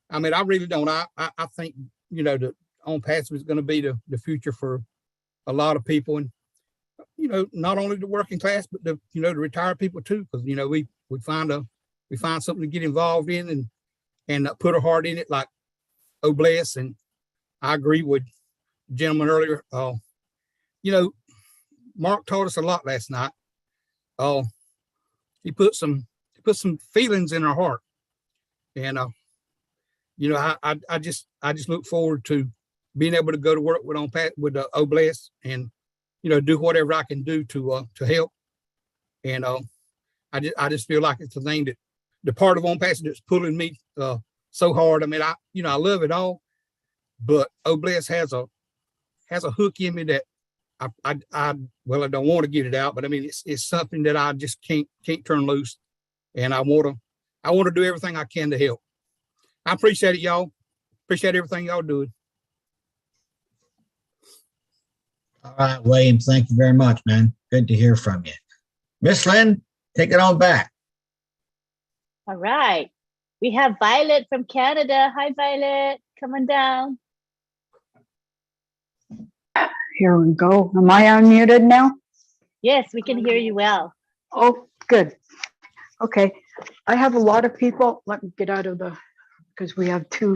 I mean, I really don't. I think, the ONPASSIVE is going to be the future for a lot of people, and not only the working class, but the retired people too, because we find something to get involved in and put our heart in it, like Bless. And I agree with the gentleman earlier. Mark taught us a lot last night. He put some feelings in our heart, and I just look forward to being able to go to work with Bless and do whatever I can do to help. And I just feel like it's the thing that the part of ONPASSIVE that's pulling me so hard. I mean, I love it all, but Bless has a hook in me that I don't want to get it out, but I mean, it's something that I just can't turn loose, and I want to do everything I can to help. I appreciate it, y'all. Appreciate everything y'all doing. All right, William, thank you very much, man. Good to hear from you. Miss Lynn, take it on back. All right. We have Violet from Canada. Hi, Violet. Come on down. Here we go. Am I unmuted now? Yes, we can hear you well. Oh, good. Okay. I have a lot of people. Let me get out of because we have two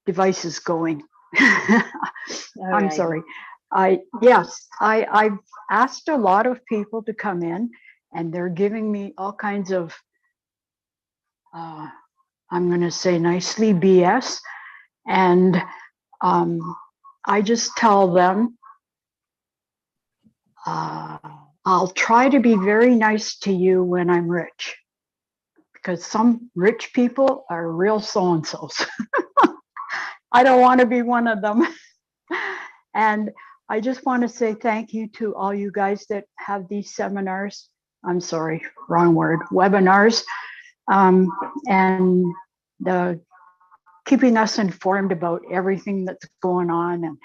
devices going. I'm sorry. I've asked a lot of people to come in, and they're giving me all kinds of I'm going to say nicely BS, and I just tell them I'll try to be very nice to you when I'm rich, because some rich people are real so-and-sos. I don't want to be one of them. And I just want to say thank you to all you guys that have these seminars. I'm sorry, wrong word, webinars, and keeping us informed about everything that's going on. And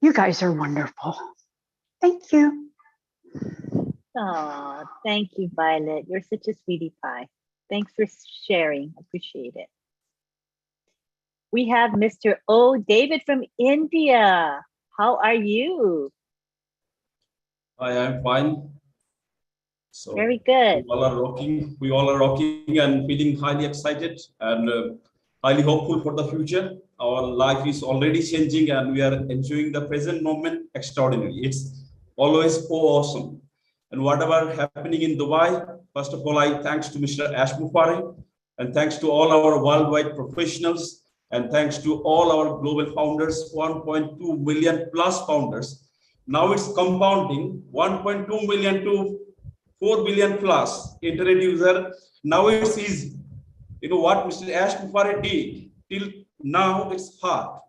you guys are wonderful. Thank you. Oh, thank you, Violet. You're such a sweetie pie. Thanks for sharing. Appreciate it. We have Mr. O. David from India. How are you? Hi, I'm fine. So very good. We all are rocking and feeling highly excited and highly hopeful for the future. Our life is already changing and we are enjoying the present moment extraordinarily. It's always so awesome. And whatever happening in Dubai, first of all, I thanks to Mr. Ash Mufari and thanks to all our worldwide professionals And thanks to all our global founders, 1.2 million plus founders. Now it's compounding 1.2 million to 4 billion plus internet user. Now it's easy. You know what Mr. Ash Mufareh did till now, it's hard.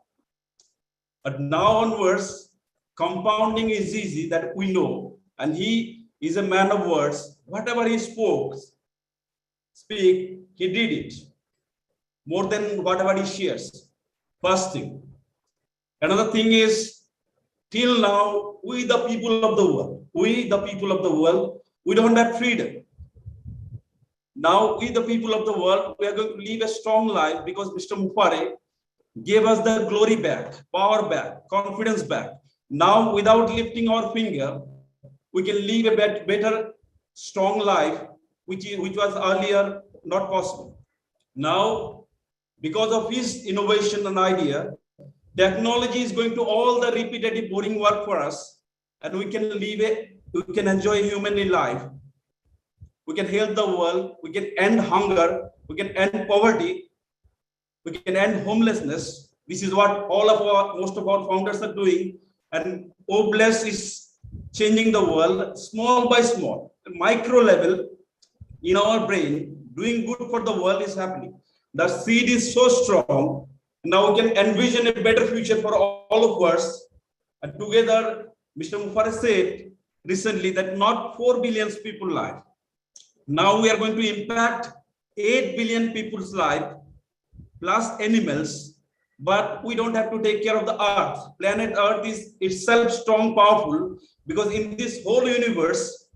But now onwards, compounding is easy, that we know. And he is a man of words. Whatever he speak, he did it. More than whatever he shares. First thing. Another thing is, till now, we the people of the world, we don't have freedom. Now, we the people of the world, we are going to live a strong life because Mr. Mufareh gave us the glory back, power back, confidence back. Now, without lifting our finger, we can live a better, strong life, which was earlier not possible. Now, because of his innovation and idea, technology is going to all the repetitive, boring work for us, and we can enjoy human life. We can help the world. We can end hunger. We can end poverty. We can end homelessness. This is what most of our founders are doing. And OBLESS is changing the world small by small, micro level in our brain. Doing good for the world is happening. The seed is so strong. Now we can envision a better future for all of us. And together, Mr. Mufareh said recently that not 4 billion people live. Now we are going to impact 8 billion people's life plus animals, but we don't have to take care of the earth. Planet Earth is itself strong, powerful, because in this whole universe,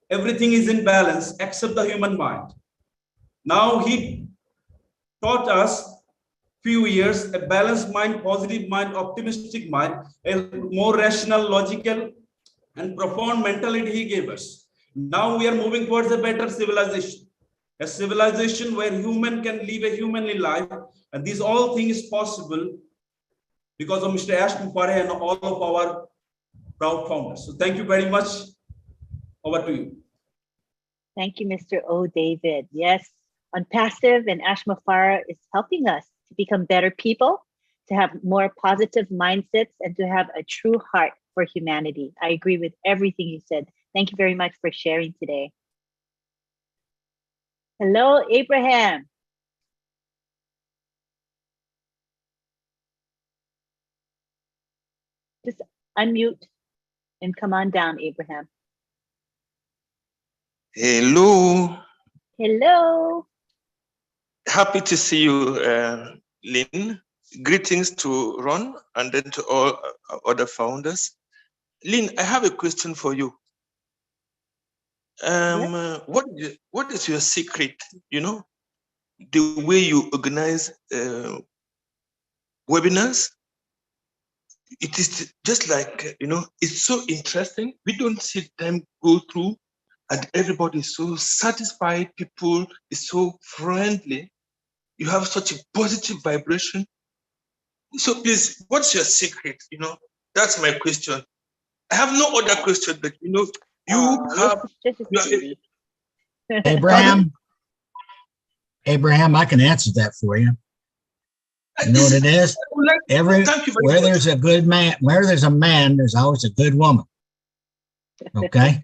everything is in balance except the human mind. Now he taught us few years a balanced mind, positive mind, optimistic mind, a more rational, logical, and profound mentality he gave us. Now we are moving towards a better civilization, a civilization where human can live a humanly life, and these all things possible because of Mr. Ash Mufareh and all of our proud founders. So thank you very much. Over to you. Thank you, Mr. O. David. Yes, ONPASSIVE and Ash Mufareh is helping us to become better people, to have more positive mindsets, and to have a true heart for humanity. I agree with everything you said. Thank you very much for sharing today. Hello, Abraham. Just unmute and come on down, Abraham. Hello. Hello. Happy to see you, Lynn. Greetings to Ron and then to all other founders. Lynn, I have a question for you. What is your secret, the way you organize webinars? It is just like, it's so interesting. We don't see them go through and everybody is so satisfied. People is so friendly. You have such a positive vibration. So please, what's your secret? That's my question. I have no other question, but Abraham, I can answer that for you. You know what it is? Where there's a good man, where there's a man, there's always a good woman. Okay.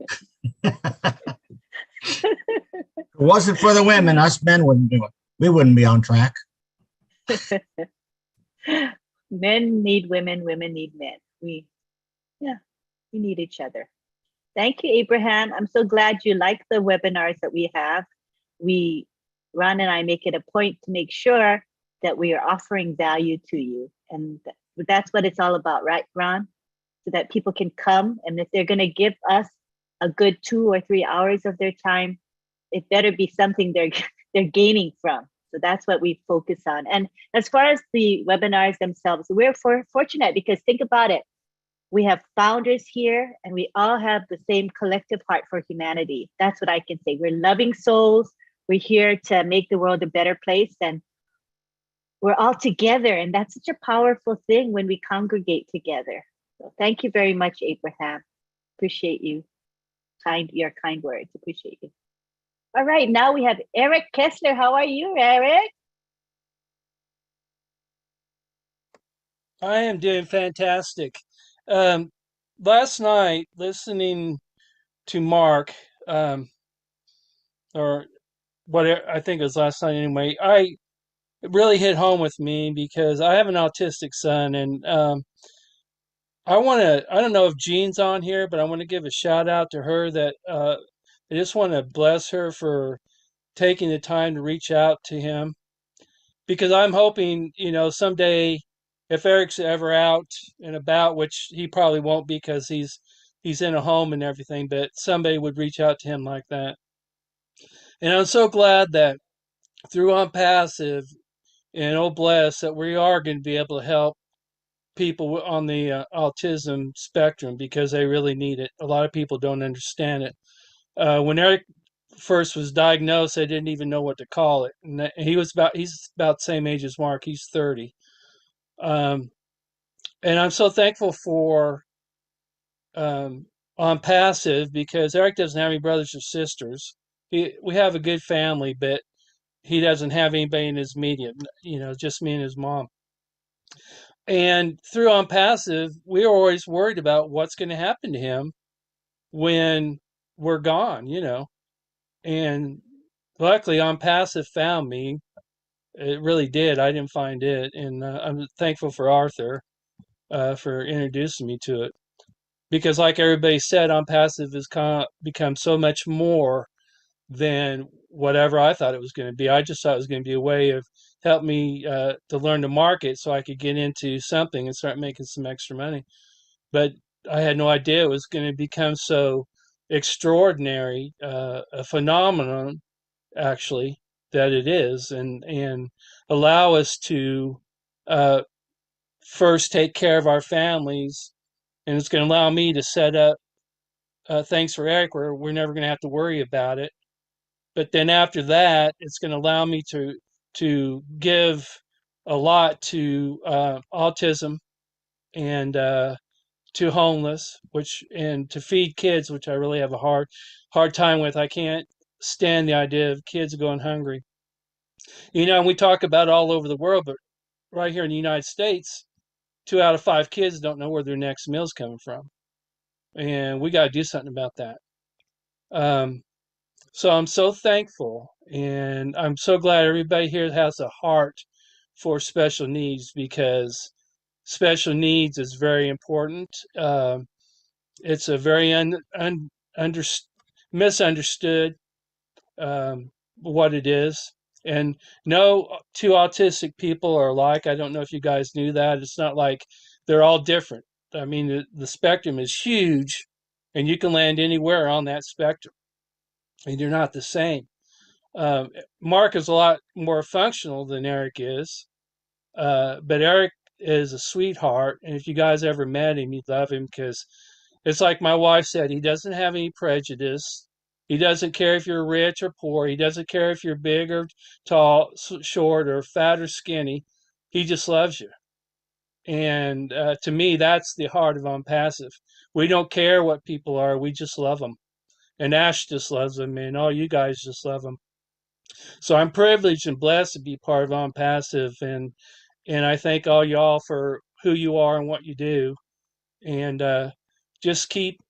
If it wasn't for the women, us men wouldn't do it. We wouldn't be on track. Men need women, women need men. We need each other. Thank you, Abraham. I'm so glad you like the webinars that we have. Ron and I make it a point to make sure that we are offering value to you. And that's what it's all about, right, Ron? So that people can come, and if they're gonna give us a good 2 or 3 hours of their time, it better be something they're gaining from. So that's what we focus on. And as far as the webinars themselves, we're fortunate because think about it. We have founders here and we all have the same collective heart for humanity. That's what I can say. We're loving souls. We're here to make the world a better place, and we're all together. And that's such a powerful thing when we congregate together. So thank you very much, Abraham. Appreciate you. Your kind words. Appreciate you. All right, now we have Eric Kessler. How are you, Eric? I am doing fantastic. Um, Last night, listening to Mark, or what I think it was last night anyway, it really hit home with me because I have an autistic son, and I don't know if Jean's on here, but I want to give a shout out to her that I just want to bless her for taking the time to reach out to him because I'm hoping, someday if Eric's ever out and about, which he probably won't because he's in a home and everything, but somebody would reach out to him like that. And I'm so glad that through OnPassive and oh bless that we are going to be able to help people on the autism spectrum because they really need it. A lot of people don't understand it. When Eric first was diagnosed, they didn't even know what to call it. And he's about the same age as Mark. He's 30. And I'm so thankful for OnPassive because Eric doesn't have any brothers or sisters. We have a good family, but he doesn't have anybody in his immediate, just me and his mom. And through OnPassive, we were always worried about what's going to happen to him when we're gone, And luckily, OnPassive found me. It really did. I didn't find it, and I'm thankful for Arthur for introducing me to it. Because, like everybody said, OnPassive has become so much more than whatever I thought it was going to be. I just thought it was going to be a way of help me to learn the market so I could get into something and start making some extra money. But I had no idea it was going to become so extraordinary, a phenomenon actually that it is, and allow us to first take care of our families, and it's going to allow me to set up things for Eric where we're never going to have to worry about it. But then after that, it's going to allow me to give a lot to autism and to homeless, and to feed kids, which I really have a hard time with. I can't stand the idea of kids going hungry. We talk about it all over the world, but right here in the United States, 2 out of 5 kids don't know where their next meal's coming from, and we got to do something about that. So I'm so thankful, and I'm so glad everybody here has a heart for special needs because special needs is very important. It's a very misunderstood what it is. And no two autistic people are alike. I don't know if you guys knew that. It's not like they're all different. I mean, the spectrum is huge, and you can land anywhere on that spectrum, and you're not the same. Mark is a lot more functional than Eric is, but Eric is a sweetheart, and if you guys ever met him, you'd love him because it's like my wife said, he doesn't have any prejudice. He doesn't care if you're rich or poor. He doesn't care if you're big or tall, short, or fat or skinny. He just loves you. And to me, that's the heart of OnPassive. We don't care what people are. We just love them. And Ash just loves them, and all you guys just love them. So I'm privileged and blessed to be part of OnPassive, and I thank all y'all for who you are and what you do. And just keep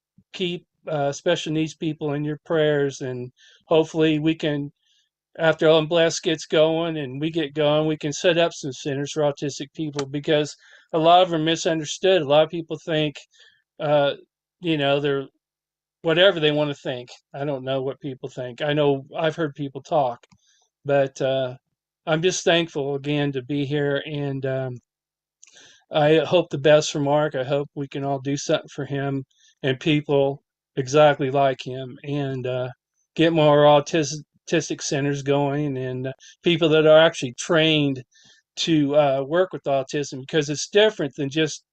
special needs people in your prayers, and hopefully we can, after Bless gets going and we get going, we can set up some centers for autistic people because a lot of them are misunderstood. A lot of people think, they're whatever they want to think. I don't know what people think. I know I've heard people talk, but I'm just thankful again to be here, and I hope the best for Mark. I hope we can all do something for him and people exactly like him, and get more autistic centers going, and people that are actually trained to work with autism, because it's different than just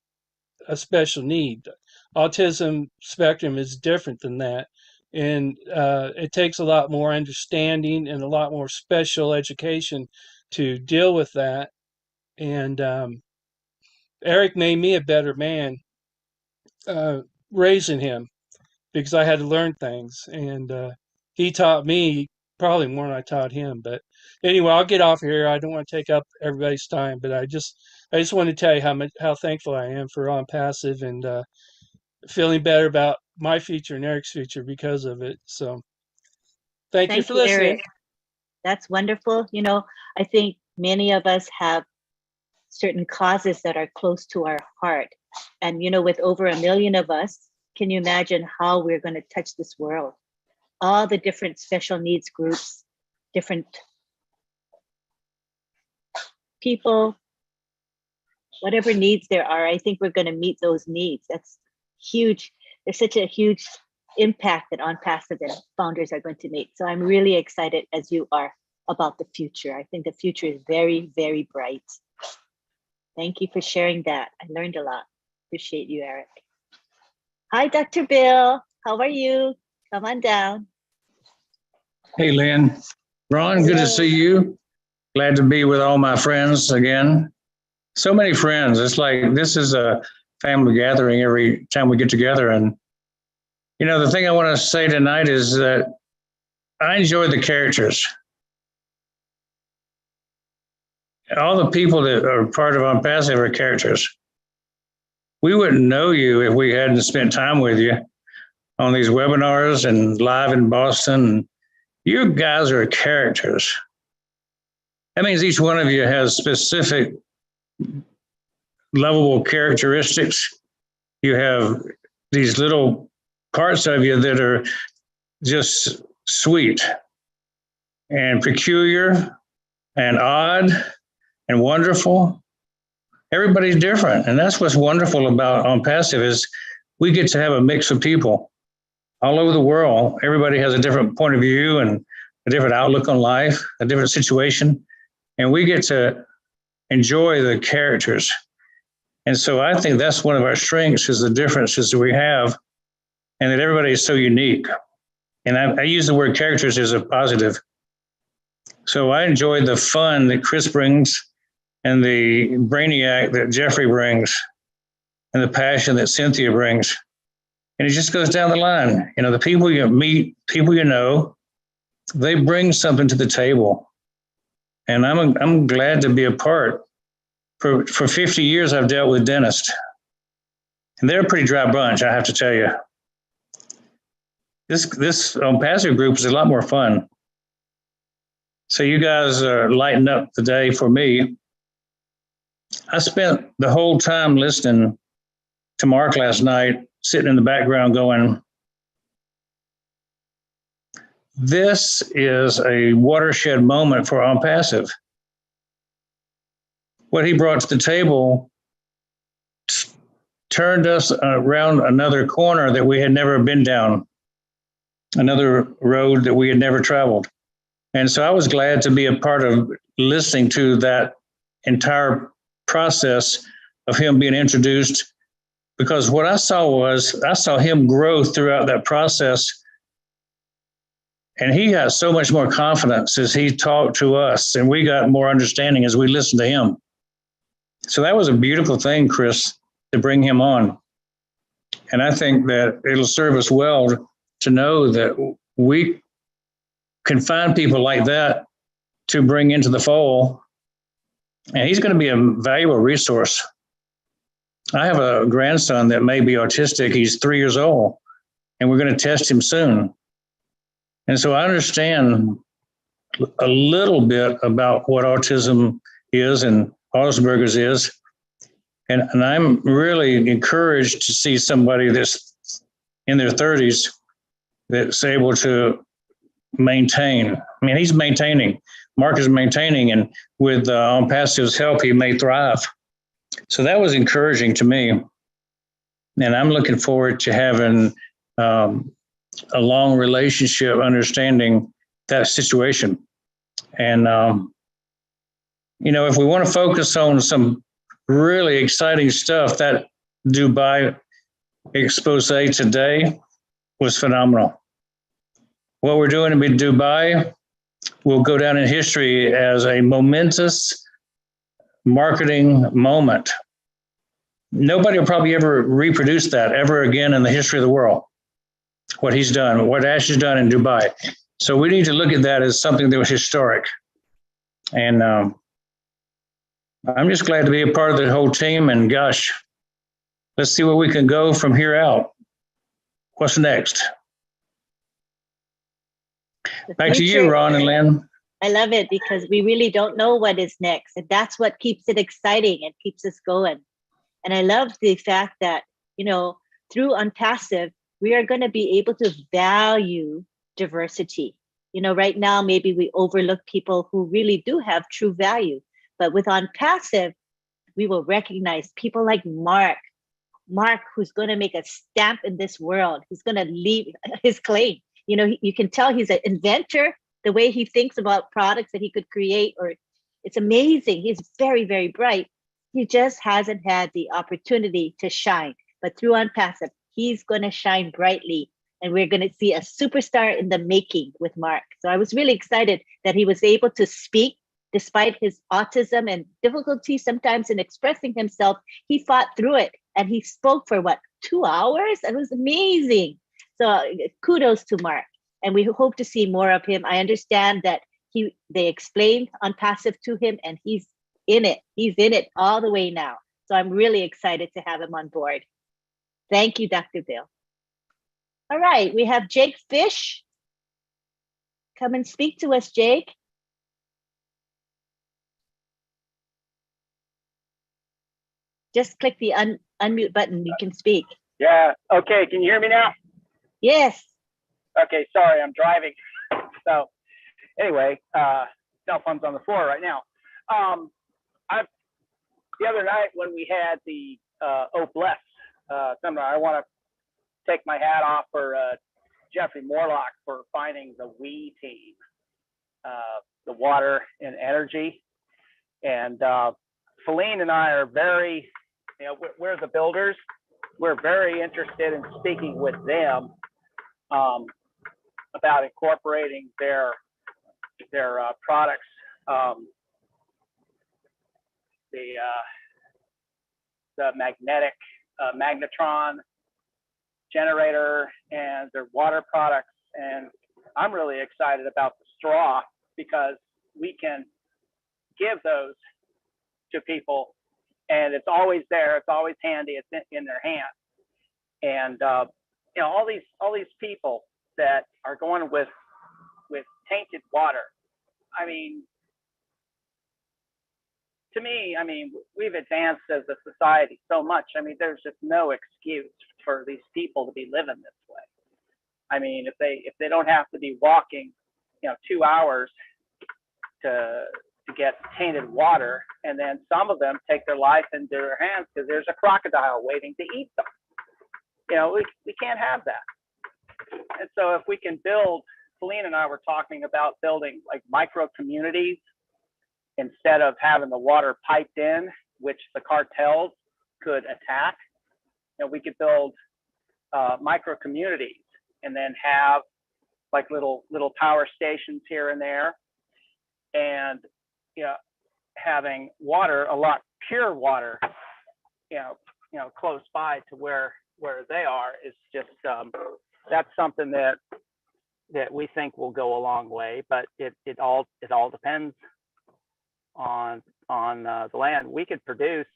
a special need. Autism spectrum is different than that, and it takes a lot more understanding and a lot more special education to deal with that. And Eric made me a better man raising him because I had to learn things, and he taught me probably more than I taught him. But anyway, I'll get off here. I don't want to take up everybody's time, but I just want to tell you how thankful I am for OnPassive and feeling better about my future and Eric's future because of it. So thank you for listening. Eric. That's wonderful. You know, I think many of us have certain causes that are close to our heart. And, you know, with over 1 million of us, can you imagine how we're going to touch this world? All the different special needs groups, different people, whatever needs there are, I think we're going to meet those needs. That's huge. There's such a huge impact that OnPassive and founders are going to make. So I'm really excited, as you are, about the future. I think the future is very, very bright. Thank you for sharing that. I learned a lot. Appreciate you, Eric. Hi, Dr. Bill. How are you? Come on down. Hey, Lynn. Ron, good to see you. Glad to be with all my friends again. So many friends. It's like this is a family gathering every time we get together. And, you know, the thing I want to say tonight is that I enjoy the characters. All the people that are part of OnPassive are characters. We wouldn't know you if we hadn't spent time with you on these webinars and live in Boston. You guys are characters. That means each one of you has specific lovable characteristics. You have these little parts of you that are just sweet and peculiar and odd and wonderful. Everybody's different. And that's what's wonderful about OnPassive is we get to have a mix of people all over the world. Everybody has a different point of view and a different outlook on life, a different situation. And we get to enjoy the characters. And so I think that's one of our strengths is the differences that we have and that everybody is so unique. And I use the word characters as a positive. So I enjoy the fun that Chris brings and the brainiac that Jeffrey brings and the passion that Cynthia brings. And it just goes down the line. You know, the people you meet, people you know, they bring something to the table. And I'm glad to be a part. For 50 years, I've dealt with dentists. And they're a pretty dry bunch, I have to tell you. This OnPassive group is a lot more fun. So you guys are lighting up the day for me. I spent the whole time listening to Mark last night, sitting in the background going, this is a watershed moment for OnPassive. What he brought to the table turned us around another corner that we had never been down, another road that we had never traveled. And so I was glad to be a part of listening to that entire process of him being introduced, because what I saw him grow throughout that process. And he got so much more confidence as he talked to us, and we got more understanding as we listened to him. So that was a beautiful thing, Chris, to bring him on. And I think that it'll serve us well to know that we can find people like that to bring into the fold. And he's going to be a valuable resource. I have a grandson that may be autistic. He's 3 years old, and we're going to test him soon. And so I understand a little bit about what autism is and Asperger's is. And I'm really encouraged to see somebody that's in their 30s that's able to maintain. I mean, he's maintaining. Mark is maintaining, and with OnPassive's help, he may thrive. So that was encouraging to me. And I'm looking forward to having a long relationship, understanding that situation. And, you know, if we want to focus on some really exciting stuff, that Dubai expose today was phenomenal. What we're doing in Dubai will go down in history as a momentous marketing moment. Nobody will probably ever reproduce that ever again in the history of the world. What he's done, what Ash has done in Dubai. So we need to look at that as something that was historic. And I'm just glad to be a part of the whole team. And gosh, let's see where we can go from here out. What's next? Back to you, Ron and Lynn. I love it because we really don't know what is next. And that's what keeps it exciting and keeps us going. And I love the fact that, you know, through ONPASSIVE, we are going to be able to value diversity. You know, right now, maybe we overlook people who really do have true value. But with ONPASSIVE, we will recognize people like Mark, who's going to make a stamp in this world. He's going to leave his claim. You know, you can tell he's an inventor, the way he thinks about products that he could create, or it's amazing. He's very, very bright. He just hasn't had the opportunity to shine. But through ONPASSIVE, he's going to shine brightly. And we're going to see a superstar in the making with Mark. So I was really excited that he was able to speak despite his autism and difficulty sometimes in expressing himself. He fought through it and he spoke for what, 2 hours? It was amazing. So kudos to Mark. And we hope to see more of him. I understand that they explained ONPASSIVE to him and he's in it. He's in it all the way now. So I'm really excited to have him on board. Thank you, Dr. Bill. All right, we have Jake Fish. Come and speak to us, Jake. Just click the unmute button, you can speak. Yeah, okay, can you hear me now? Yes. Okay, sorry, I'm driving. So anyway, cell phone's on the floor right now. The other night when we had the Bless seminar, I want to take my hat off for Jeffrey Morlock for finding the WE team, the water and energy. And Feline and I are very, you know, we're the builders. We're very interested in speaking with them about incorporating their products, the magnetic magnetron generator and their water products. And I'm really excited about the straw because we can give those to people and it's always there, it's always handy, it's in their hands. And you know, all these people that are going with tainted water. I mean, to me, I mean, we've advanced as a society so much. I mean, there's just no excuse for these people to be living this way. I mean, if they don't have to be walking, you know, 2 hours to get tainted water, and then some of them take their life into their hands because there's a crocodile waiting to eat them. You know, we can't have that. And so if we can build, Feline and I were talking about building like micro communities instead of having the water piped in, which the cartels could attack. You know, we could build micro communities and then have like little power stations here and there, and you know, having water, a lot pure water, you know, close by to where they are is just that's something that we think will go a long way. But it all depends on the land. We could produce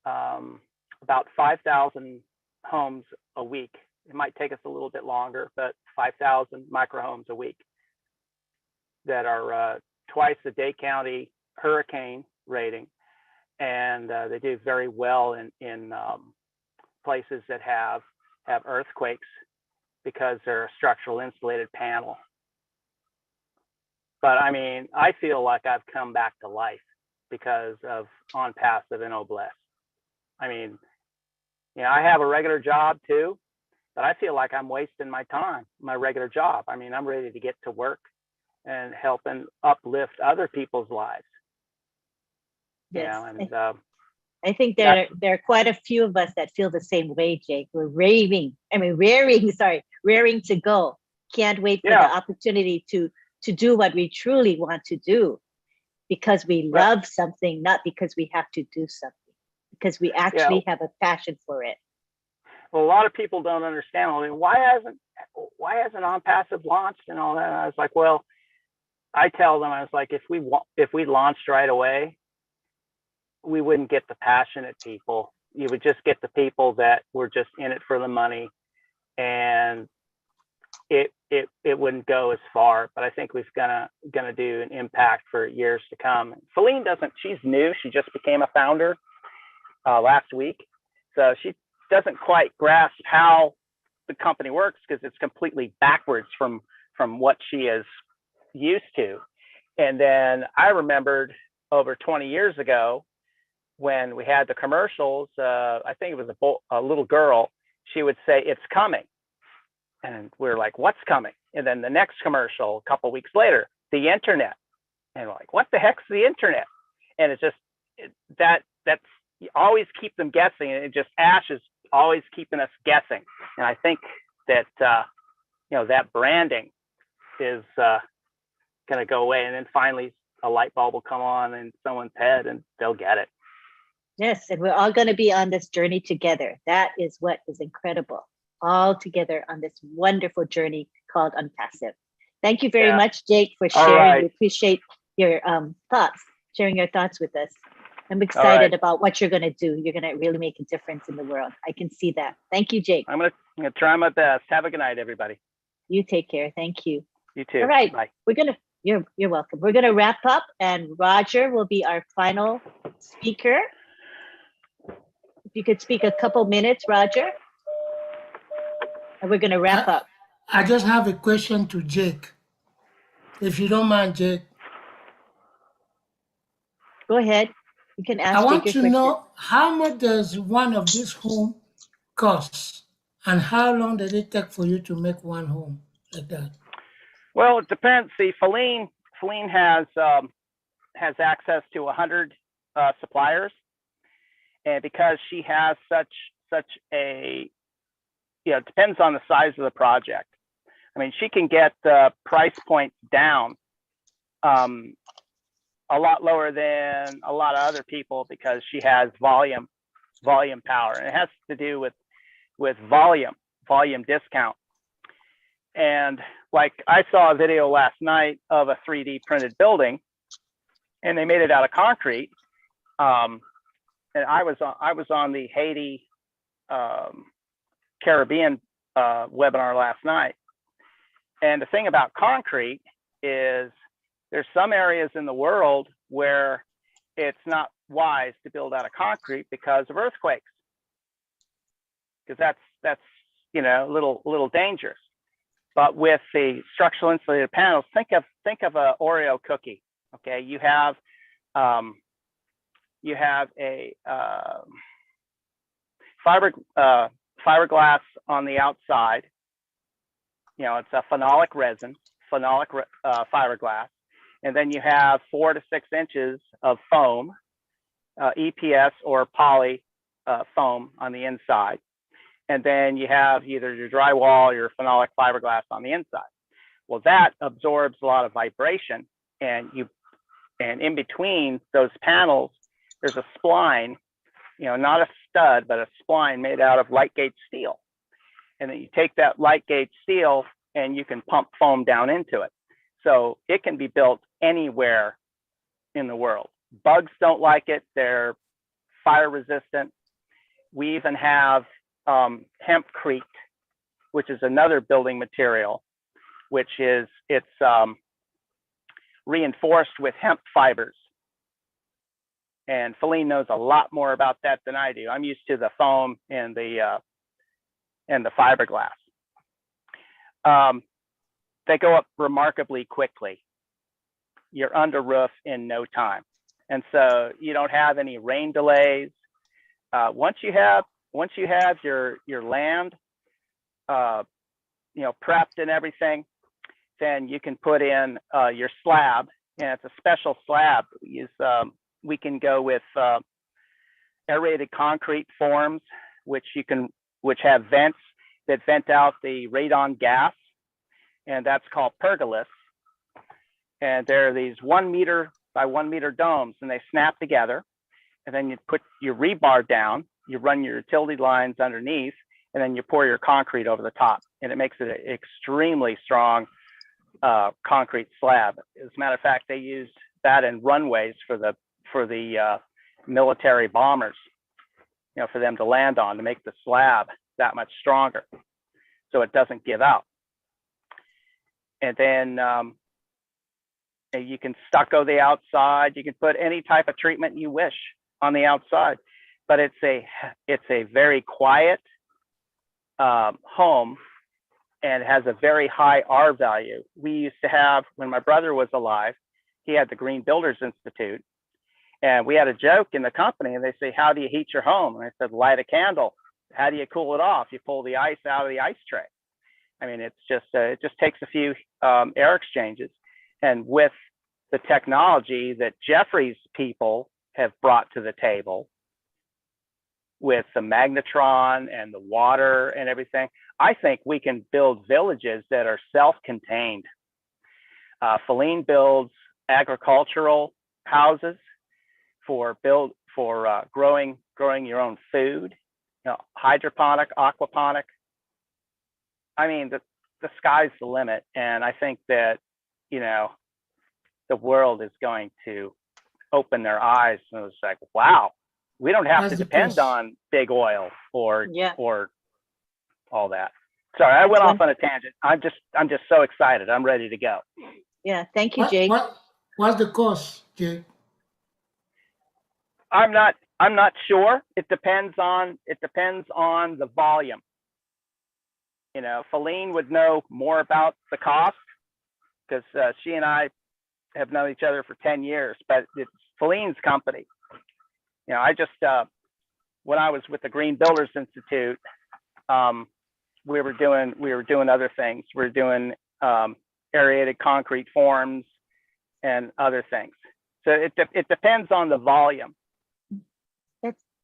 about 5,000 homes a week. It might take us a little bit longer, but 5,000 micro homes a week that are twice the Dade County hurricane rating, and they do very well in places that have earthquakes because they're a structural insulated panel. But I mean, I feel like I've come back to life because of ONPASSIVE and OBLESS. I mean, you know, I have a regular job too, but I feel like I'm wasting my time, my regular job. I mean, I'm ready to get to work and help and uplift other people's lives. Yes. You know, and I think there are quite a few of us that feel the same way, Jake. We're raring to go. Can't wait for the opportunity to do what we truly want to do because we love something, not because we have to do something, because we actually have a passion for it. well, a lot of people don't understand. I mean, why hasn't ONPASSIVE launched and all that? And I was like, well, I tell them, I was like, if we launched right away, we wouldn't get the passionate people. You would just get the people that were just in it for the money, and it wouldn't go as far. But I think we're gonna do an impact for years to come. Feline doesn't. She's new. She just became a founder last week, so she doesn't quite grasp how the company works because it's completely backwards from what she is used to. And then I remembered over 20 years ago when we had the commercials, I think it was a little girl, she would say, "It's coming." And we're like, "What's coming?" And then the next commercial, a couple of weeks later, the internet. And we're like, "What the heck's the internet?" And it's just that's you always keep them guessing. And it just Ash is always keeping us guessing. And I think that that branding is going to go away, and then finally a light bulb will come on in someone's head and they'll get it. Yes, and we're all going to be on this journey together. That is what is incredible. All together on this wonderful journey called ONPASSIVE. Thank you very much, Jake, for sharing. Right. We appreciate your thoughts, sharing your thoughts with us. I'm excited about what you're going to do. You're going to really make a difference in the world. I can see that. Thank you, Jake. I'm gonna try my best. Have a good night, everybody. You take care. Thank you. You too. All right. Bye. You're welcome. We're going to wrap up, and Roger will be our final speaker. If you could speak a couple minutes, Roger, and we're going to wrap up. I just have a question to Jake. If you don't mind, Jake. Go ahead. You can ask I want Jake your to question. know, how much does one of these home cost, and how long does it take for you to make one home like that? Well, it depends. See, Feline has access to 100 suppliers, and because she has such a, it depends on the size of the project. I mean, she can get the price points down a lot lower than a lot of other people because she has volume power, and it has to do with volume discount. And like, I saw a video last night of a 3D printed building, and they made it out of concrete. And I was on the Haiti Caribbean webinar last night. And the thing about concrete is there's some areas in the world where it's not wise to build out of concrete because of earthquakes, because that's a little dangerous. But with the structural insulated panels, think of a Oreo cookie. Okay, you have a fiberglass on the outside. It's a phenolic resin, fiberglass, and then you have 4 to 6 inches of foam, EPS or poly foam on the inside. And then you have either your drywall or your phenolic fiberglass on the inside. Well, that absorbs a lot of vibration, and in between those panels, there's a spline, not a stud, but a spline made out of light gauge steel. And then you take that light gauge steel and you can pump foam down into it. So it can be built anywhere in the world. Bugs don't like it. They're fire resistant. We even have hempcrete, which is another building material, it's reinforced with hemp fibers. And Feline knows a lot more about that than I do. I'm used to the foam and the fiberglass. They go up remarkably quickly. You're under roof in no time, and so you don't have any rain delays. Once you have your land, prepped and everything, then you can put in your slab, and it's a special slab. We can go with aerated concrete forms, which have vents that vent out the radon gas, and that's called pergolas. And they're these 1 meter by 1 meter domes, and they snap together. And then you put your rebar down, you run your utility lines underneath, and then you pour your concrete over the top, and it makes it an extremely strong concrete slab. As a matter of fact, they used that in runways for the military bombers, for them to land on, to make the slab that much stronger, so it doesn't give out. And then you can stucco the outside. You can put any type of treatment you wish on the outside, but it's a very quiet home, and it has a very high R value. We used to have, when my brother was alive, he had the Green Builders Institute, and we had a joke in the company, and they say, "How do you heat your home?" And I said, "Light a candle." "How do you cool it off?" "You pull the ice out of the ice tray." I mean, it's just it just takes a few air exchanges, and with the technology that Jeffrey's people have brought to the table, with the magnetron and the water and everything, I think we can build villages that are self-contained. FRIDAYNIGHT builds agricultural houses for growing your own food, hydroponic, aquaponic. I mean, the sky's the limit, and I think that the world is going to open their eyes, and it's like, wow, we don't have to depend on big oil or all that. Sorry, I went off on a tangent. I'm just so excited. I'm ready to go. Yeah, thank you, Jake. What's the cost, Jake? I'm not sure. It depends on the volume. FRIDAYNIGHT would know more about the cost, because she and I have known each other for 10 years, but it's FRIDAYNIGHT's company. I just when I was with the Green Builders Institute, we were doing other things. We were doing aerated concrete forms and other things. So it depends on the volume.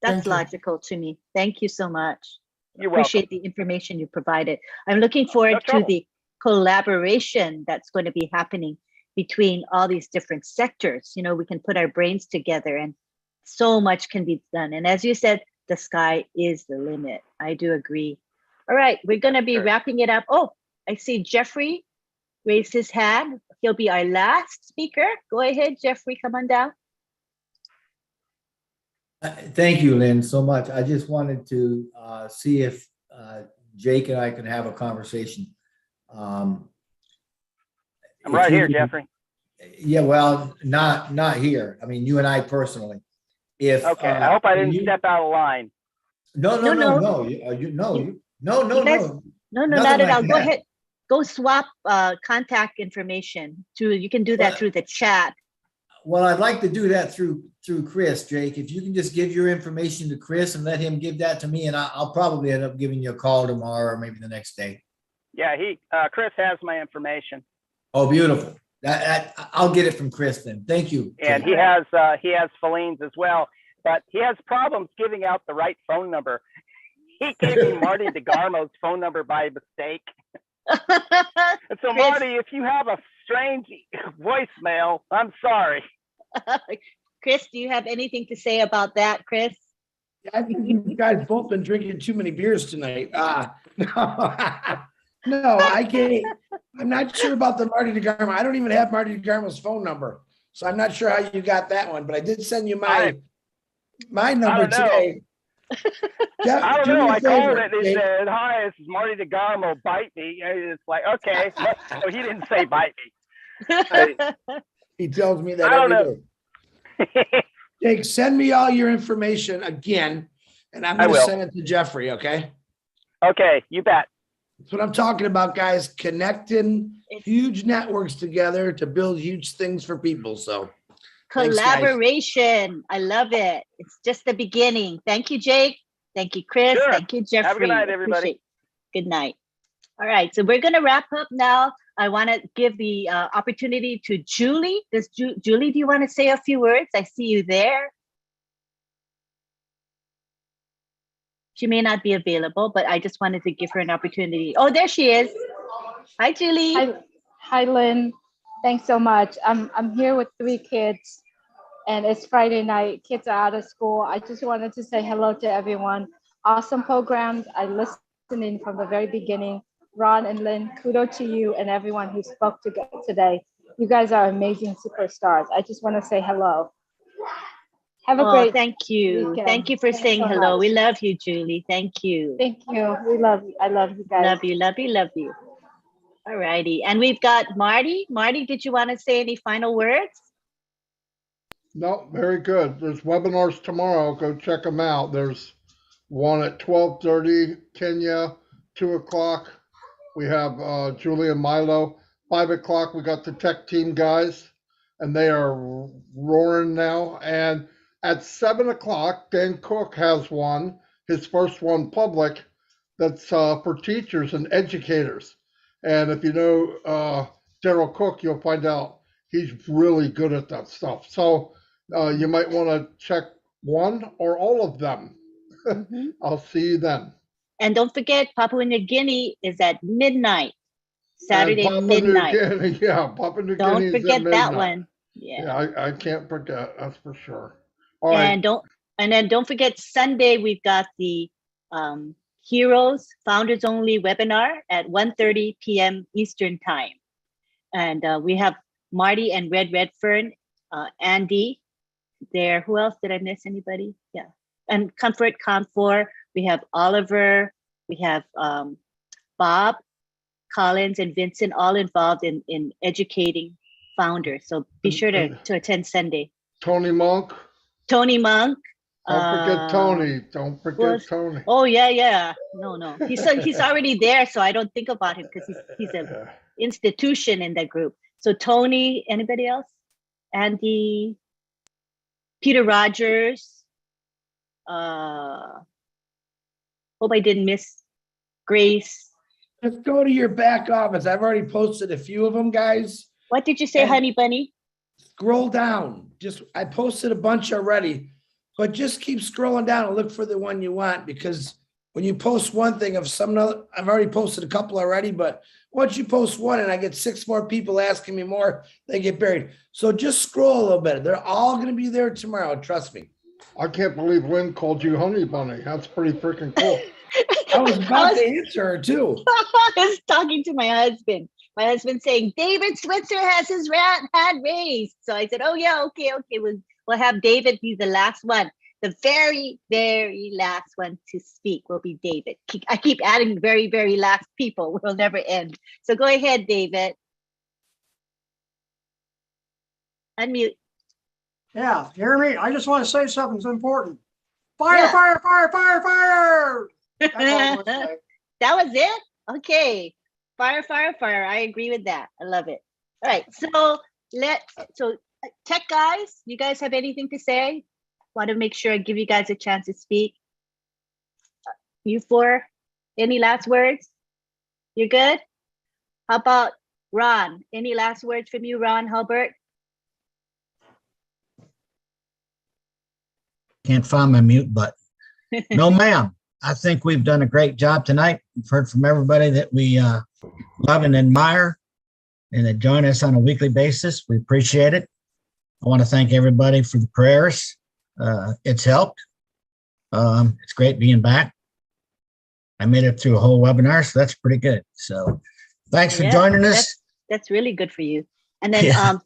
That's logical to me. Thank you so much. You're Appreciate welcome. the information you provided. I'm looking forward to the collaboration that's going to be happening between all these different sectors. We can put our brains together, and so much can be done. And as you said, the sky is the limit. I do agree. All right, we're going to be wrapping it up. Oh, I see Jeffrey raised his hand. He'll be our last speaker. Go ahead, Jeffrey, come on down. Thank you, Lynn, so much. I just wanted to see if Jake and I can have a conversation. I'm right here, Jeffrey. Yeah, well, not here. I mean, you and I personally. If okay, I hope I didn't step out of line. No. No, not at all. Go ahead. Go swap contact information. You can do that through the chat. Well, I'd like to do that through Chris, Jake. If you can just give your information to Chris and let him give that to me, and I'll probably end up giving you a call tomorrow or maybe the next day. Yeah, Chris has my information. Oh, beautiful. I'll get it from Chris then. Thank you. And Jake. he has Filleen's as well, but he has problems giving out the right phone number. He gave me Marty DeGarmo's phone number by mistake. And so, Chris, Marty, if you have a strange voicemail, I'm sorry. Chris, do you have anything to say about that, Chris? I think you guys both been drinking too many beers tonight. No, I can't. I'm not sure about the Marty DeGarmo. I don't even have Marty DeGarmo's phone number, so I'm not sure how you got that one. But I did send you my number today. I don't know. I called it and he said, "Hi, this is Marty DeGarmo. Bite me." And it's like, okay. So he didn't say bite me. He tells me that every day. Jake, send me all your information again, and I'm going to send it to Jeffrey. Okay. Okay, you bet. That's what I'm talking about, guys. Connecting huge networks together to build huge things for people. So. Collaboration. I love it. It's just the beginning. Thank you, Jake. Thank you, Chris. Sure. Thank you, Jeffrey. Have a good night, everybody. Good night. All right, so we're going to wrap up now. I want to give the opportunity to Julie. Julie, do you want to say a few words? I see you there. She may not be available, but I just wanted to give her an opportunity. Oh, there she is. Hi, Julie. Hi, Lynn. Thanks so much. I'm here with 3 kids, and it's Friday night. Kids are out of school. I just wanted to say hello to everyone. Awesome programs. I listen listening from the very beginning. Ron and Lynn, kudos to you and everyone who spoke today. You guys are amazing superstars. I just want to say hello. Have a great thank you. weekend. Thank you for Thanks saying so hello. much. We love you, Julie. Thank you. Thank you. We love you. I love you guys. Love you, love you, love you. All righty. And we've got Marty. Marty, did you want to say any final words? No, very good. There's webinars tomorrow. Go check them out. There's one at 12:30 Kenya, 2 o'clock. We have Julie and Milo. 5 o'clock, we got the tech team guys, and they are roaring now. And at 7 o'clock, Dan Cook has one, his first one public, that's for teachers and educators. And if you know Daryl Cook, you'll find out he's really good at that stuff. So you might want to check one or all of them. I'll see you then. And don't forget, Papua New Guinea is at midnight, Saturday Papua midnight. New Guinea, yeah, Papua New Guinea. Don't forget that one. Yeah, I can't forget. That's for sure. All right. And then don't forget Sunday we've got the Heroes Founders Only webinar at 1:30 p.m. Eastern Time, and we have Marty and Redfern, Andy there. Who else did I miss? Anybody? Yeah, and Comfort Com4. We have Oliver. We have Bob Collins and Vincent, all involved in educating founders. So be sure to attend Sunday. Tony Monk. Tony Monk. Don't forget Tony. Don't forget Tony. Oh yeah. No. He's already there, so I don't think about him because he's an institution in that group. So Tony, anybody else? Andy, Peter Rogers. Hope I didn't miss Grace. Let's go to your back office. I've already posted a few of them, guys. What did you say, Honey Bunny? Scroll down. I posted a bunch already, but just keep scrolling down and look for the one you want, because when you post one thing of some other, I've already posted a couple already, but once you post one and I get 6 more people asking me more, they get buried. So just scroll a little bit. They're all going to be there tomorrow. Trust me. I can't believe Lynn called you Honey Bunny. That's pretty freaking cool. I was about to answer her too. I was talking to my husband. My husband saying, David Switzer has his hand raised. So I said, oh yeah, okay. We'll have David. He's the last one. The very, very last one to speak will be David. I keep adding very, very last people. We'll never end. So go ahead, David. Unmute. Yeah, hear me? I just want to say something's important. Fire. That's all I want to say. That was it? Okay. Fire. I agree with that. I love it. All right. So tech guys, you guys have anything to say? Want to make sure I give you guys a chance to speak. You four, any last words? You're good? How about Ron? Any last words from you, Ron Hulbert? Can't find my mute button. No, ma'am. I think we've done a great job tonight. We've heard from everybody that we love and admire and that join us on a weekly basis. We appreciate it. I want to thank everybody for the prayers. It's helped. It's great being back. I made it through a whole webinar, so that's pretty good. So thanks for joining us. That's really good for you. And then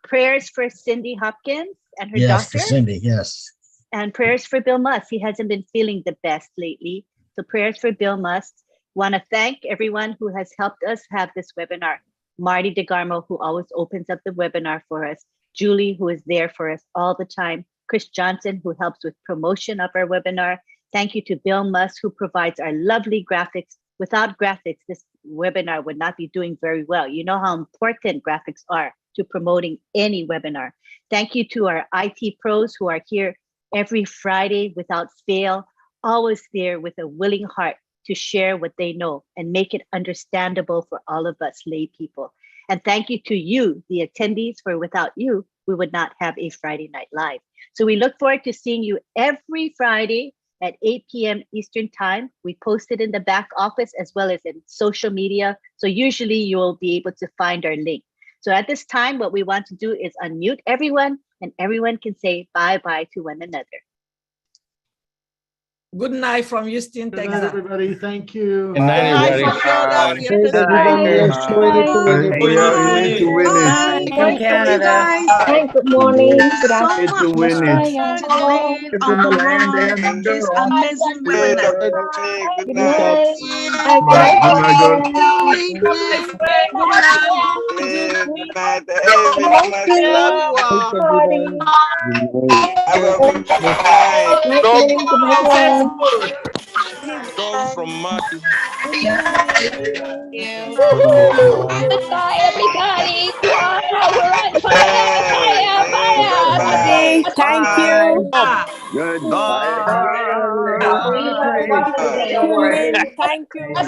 prayers for Cindy Hopkins and her doctor. Yes, for Cindy, yes. And prayers for Bill Musk. He hasn't been feeling the best lately. So prayers for Bill Musk. Want to thank everyone who has helped us have this webinar. Marty DeGarmo, who always opens up the webinar for us. Julie, who is there for us all the time. Chris Johnson, who helps with promotion of our webinar. Thank you to Bill Musk, who provides our lovely graphics. Without graphics, this webinar would not be doing very well. You know how important graphics are to promoting any webinar. Thank you to our IT pros who are here every Friday without fail, always there with a willing heart to share what they know and make it understandable for all of us lay people. And thank you to you, the attendees, for without you, we would not have a Friday Night Live. So we look forward to seeing you every Friday at 8 p.m. Eastern Time. We post it in the back office as well as in social media. So usually you'll be able to find our link. So at this time, what we want to do is unmute everyone and everyone can say bye-bye to one another. Good night from Houston, Good night, Texas. everybody. Thank you. Good night, Good night everybody. from Philadelphia, Thanks, everybody. Pennsylvania. Let's go in it to win it. We are in to win it. Bye. From Thank you, Canada. guys. Hi, good Thank morning. you Good so In much, to win it. afternoon. Uncle Lynn, Uncle Ron, for this amazing webinar. Good Good night. night. And Bye, Good night, girl. good night. Good night, everyone. Love you all. Party. Have a good night. Night, Lynn. Good night, Ron. Goodbye, everybody. Wow, we're on fire, fire, fire. Thank you. Goodbye. Thank you, Ron.